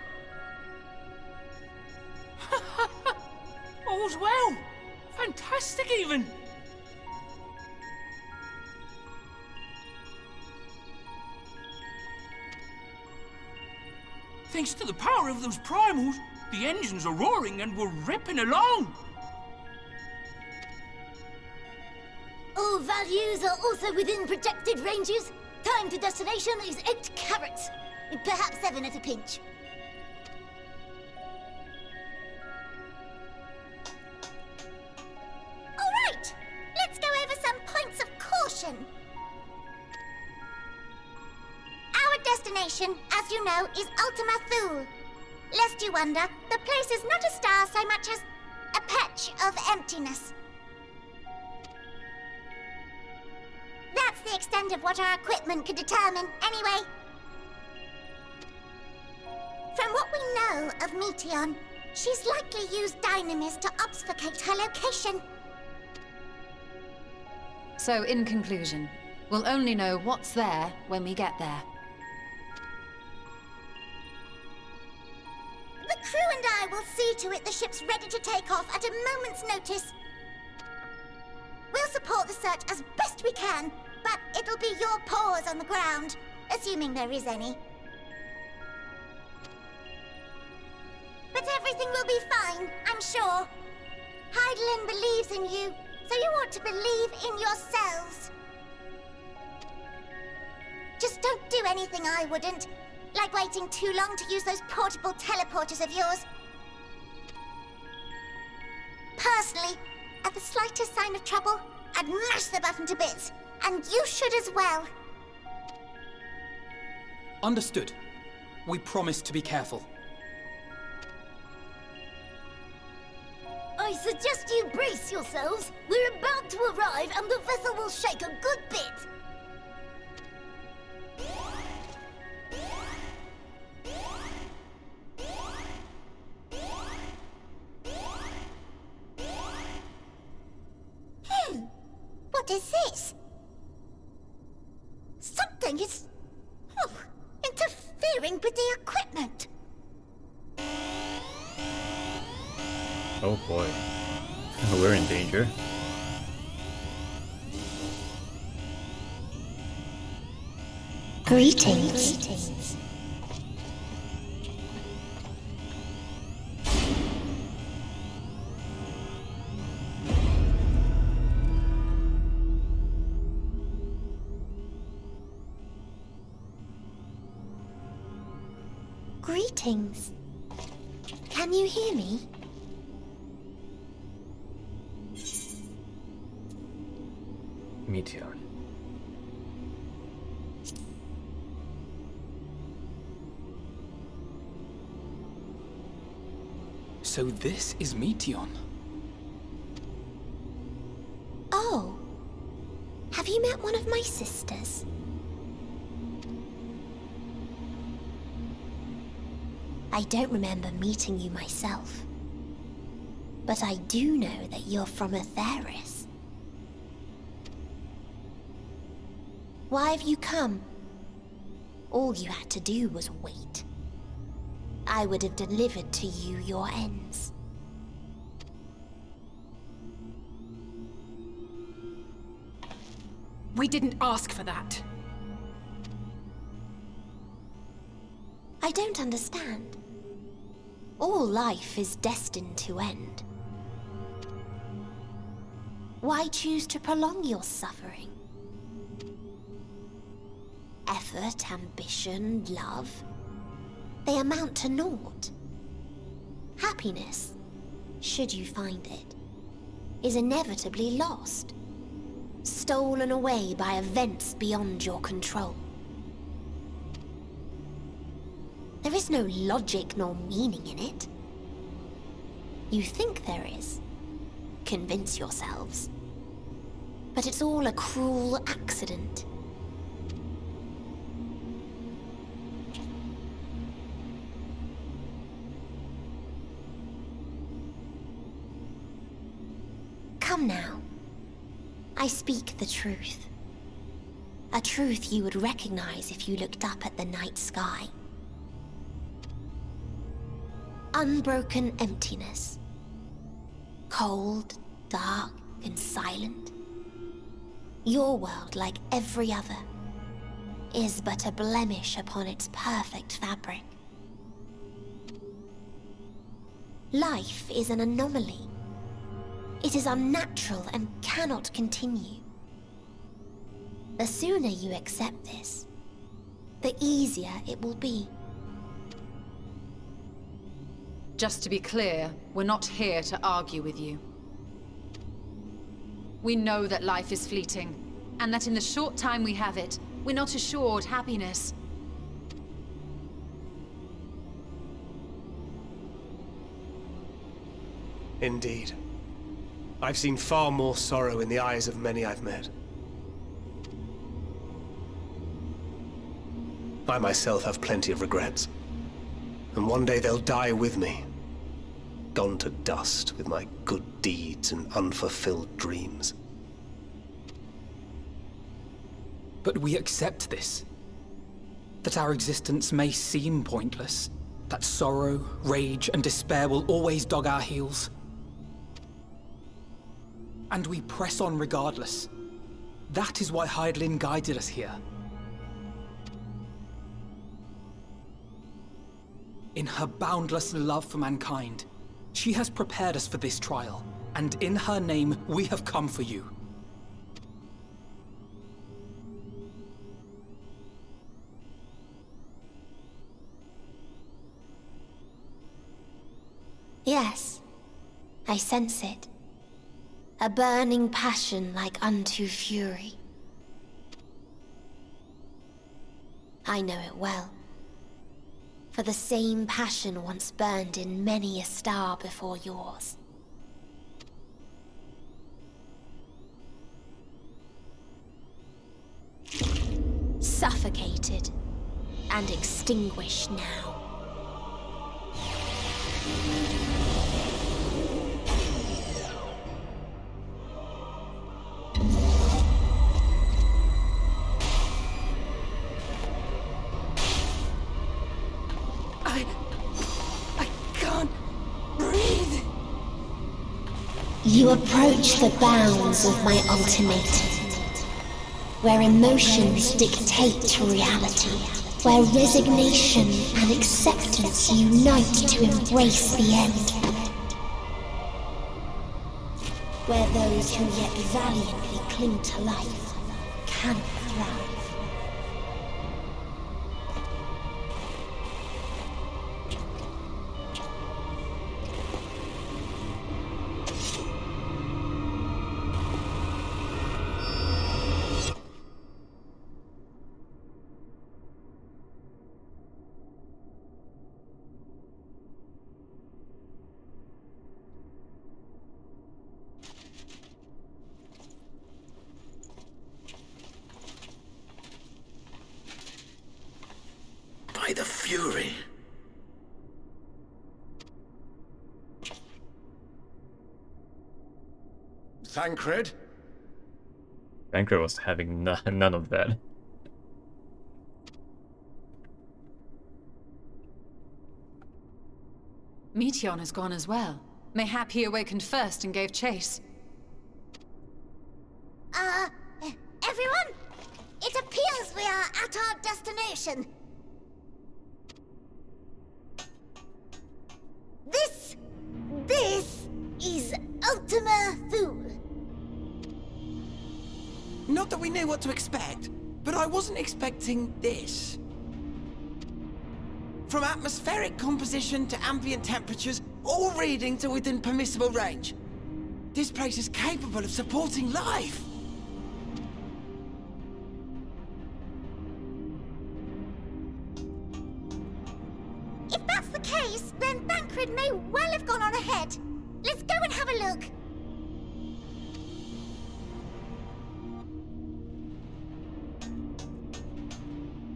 All's well. Fantastic, even. Thanks to the power of those primals, the engines are roaring and we're ripping along. All values are also within projected ranges. Time to destination is 8 carats. Perhaps 7 at a pinch. Alright, let's go over some points of caution. Our destination, as you know, is Ultima Thule. Lest you wonder, the place is not a star so much as a patch of emptiness. That's the extent of what our equipment could determine, anyway. From what we know of Meteion, she's likely used dynamis to obfuscate her location. So, in conclusion, we'll only know what's there when we get there. The crew and I will see to it the ship's ready to take off at a moment's notice. We'll support the search as best we can, but it'll be your paws on the ground, assuming there is any. But everything will be fine, I'm sure. Hydaelyn believes in you, so you ought to believe in yourselves. Just don't do anything I wouldn't, like waiting too long to use those portable teleporters of yours. Personally, at the slightest sign of trouble, I'd mash the button to bits, and you should as well. Understood. We promise to be careful. I suggest you brace yourselves. We're about to arrive and the vessel will shake a good bit. What is this? Something is interfering with the equipment. Oh boy. We're in danger. Greetings. Greetings. Can you hear me? Meteion. So this is Meteion. Oh. Have you met one of my sisters? I don't remember meeting you myself. But I do know that you're from Atheris. Why have you come? All you had to do was wait. I would have delivered to you your ends. We didn't ask for that. I don't understand. All life is destined to end. Why choose to prolong your suffering? Effort, ambition, love, they amount to naught. Happiness, should you find it, is inevitably lost, stolen away by events beyond your control. There is no logic nor meaning in it. You think there is. Convince yourselves. But it's all a cruel accident. Come now. I speak the truth. A truth you would recognize if you looked up at the night sky. Unbroken emptiness. Cold, dark, and silent. Your world, like every other, is but a blemish upon its perfect fabric. Life is an anomaly. It is unnatural and cannot continue. The sooner you accept this, the easier it will be. Just to be clear, we're not here to argue with you. We know that life is fleeting, and that in the short time we have it, we're not assured happiness. Indeed. I've seen far more sorrow in the eyes of many I've met. I myself have plenty of regrets. And one day they'll die with me. Gone to dust with my good deeds and unfulfilled dreams. But we accept this. That our existence may seem pointless. That sorrow, rage, and despair will always dog our heels. And we press on regardless. That is why Hydaelyn guided us here. In her boundless love for mankind, she has prepared us for this trial, and in her name, we have come for you. Yes, I sense it. A burning passion like unto fury. I know it well. For the same passion once burned in many a star before yours. Suffocated and extinguished now. You approach the bounds of my ultimatum, where emotions dictate reality, where resignation and acceptance unite to embrace the end, where those who yet valiantly cling to life can thrive. By the Fury. Thancred? Thancred was having none of that. Meteion has gone as well. Mayhap he awakened first and gave chase. Everyone? It appears we are at our destination. This is Ultima Thule. Not that we knew what to expect, but I wasn't expecting this. From atmospheric composition to ambient temperatures, all reading to within permissible range. This place is capable of supporting life. If that's the case, then Thancred may well have gone on ahead. Let's go and have a look.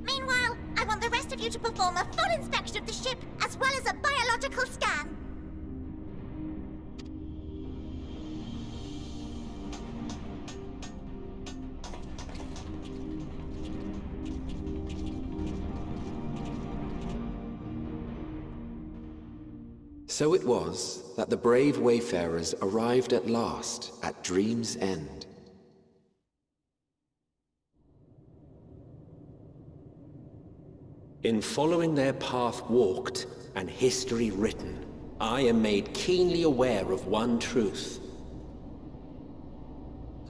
Meanwhile, I want the rest of you to perform a full inspection of the ship, as well as a biological scan. So it was that the brave wayfarers arrived at last at Dream's End. In following their path walked and history written, I am made keenly aware of one truth.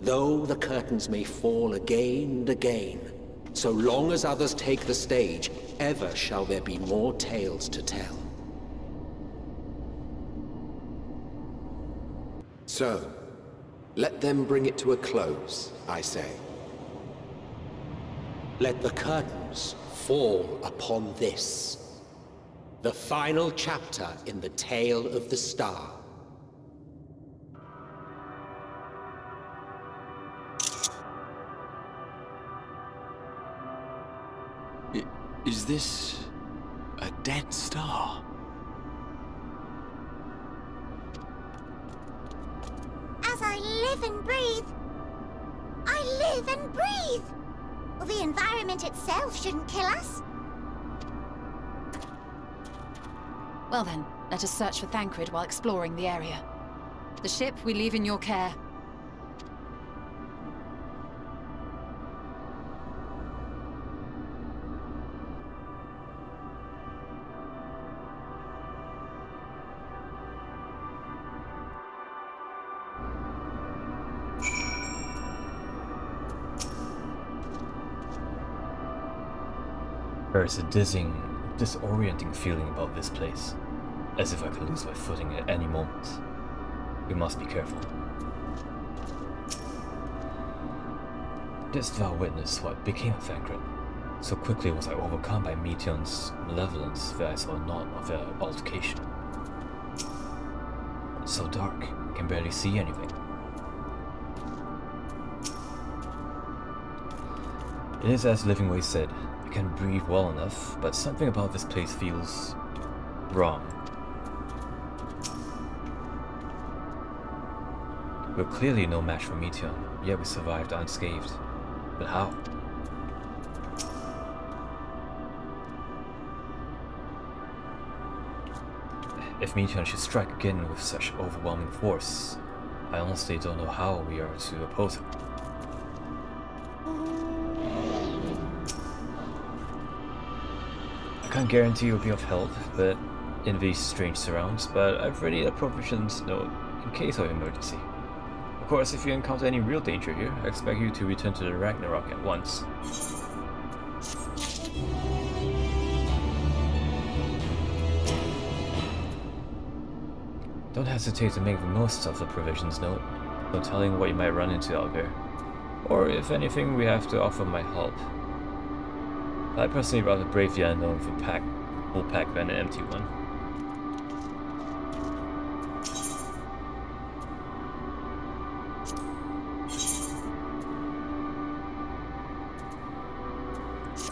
Though the curtains may fall again and again, so long as others take the stage, ever shall there be more tales to tell. So, let them bring it to a close, I say. Let the curtains fall upon this, the final chapter in the tale of the star. Is this a dead star? As I live and breathe, I live and breathe. Well, the environment itself shouldn't kill us. Well then, let us search for Thancred while exploring the area. The ship we leave in your care. There is a dizzying, disorienting feeling about this place, as if I could lose my footing at any moment. We must be careful. Didst thou witness what became of Thancred? So quickly was I overcome by Meteon's malevolence that I saw naught of their altercation. It's so dark, I can barely see anything. It is as Livingway said, I can breathe well enough, but something about this place feels wrong. We're clearly no match for Meteon, yet we survived unscathed. But how? If Meteon should strike again with such overwhelming force, I honestly don't know how we are to oppose it. I can't guarantee you'll be of help, but in these strange surrounds, but I've ready a provisions note in case of emergency. Of course, if you encounter any real danger here, I expect you to return to the Ragnarok at once. Don't hesitate to make the most of the provisions note, no telling what you might run into out there. Or if anything, we have to offer my help. I personally rather brave the unknown for full pack than an empty one.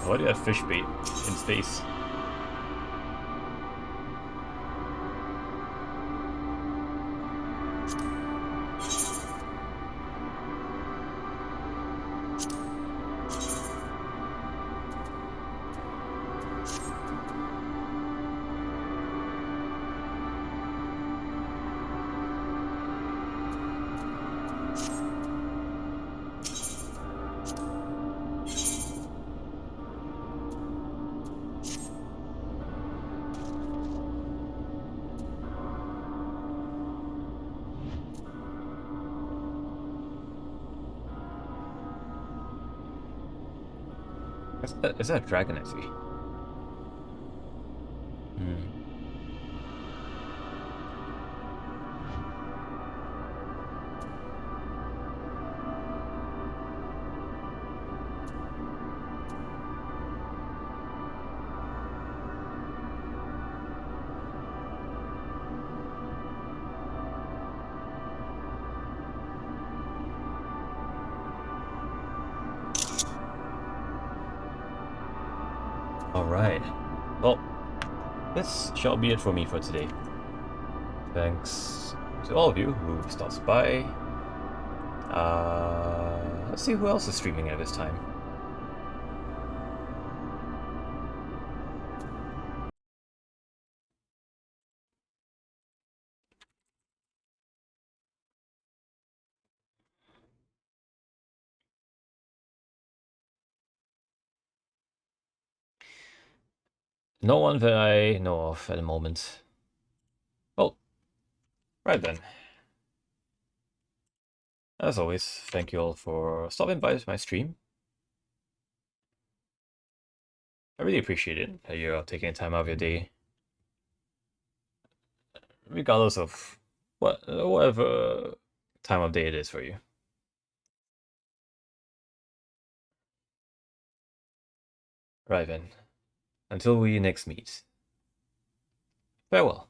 Why do you have fish bait in space? Is that a dragon I see? Alright. Well, this shall be it for me for today. Thanks to all of you who stopped by. Let's see who else is streaming at this time. No one that I know of at the moment. Well, right then. As always, thank you all for stopping by my stream. I really appreciate it that you're taking time out of your day, regardless of whatever time of day it is for you. Right then, until we next meet, farewell.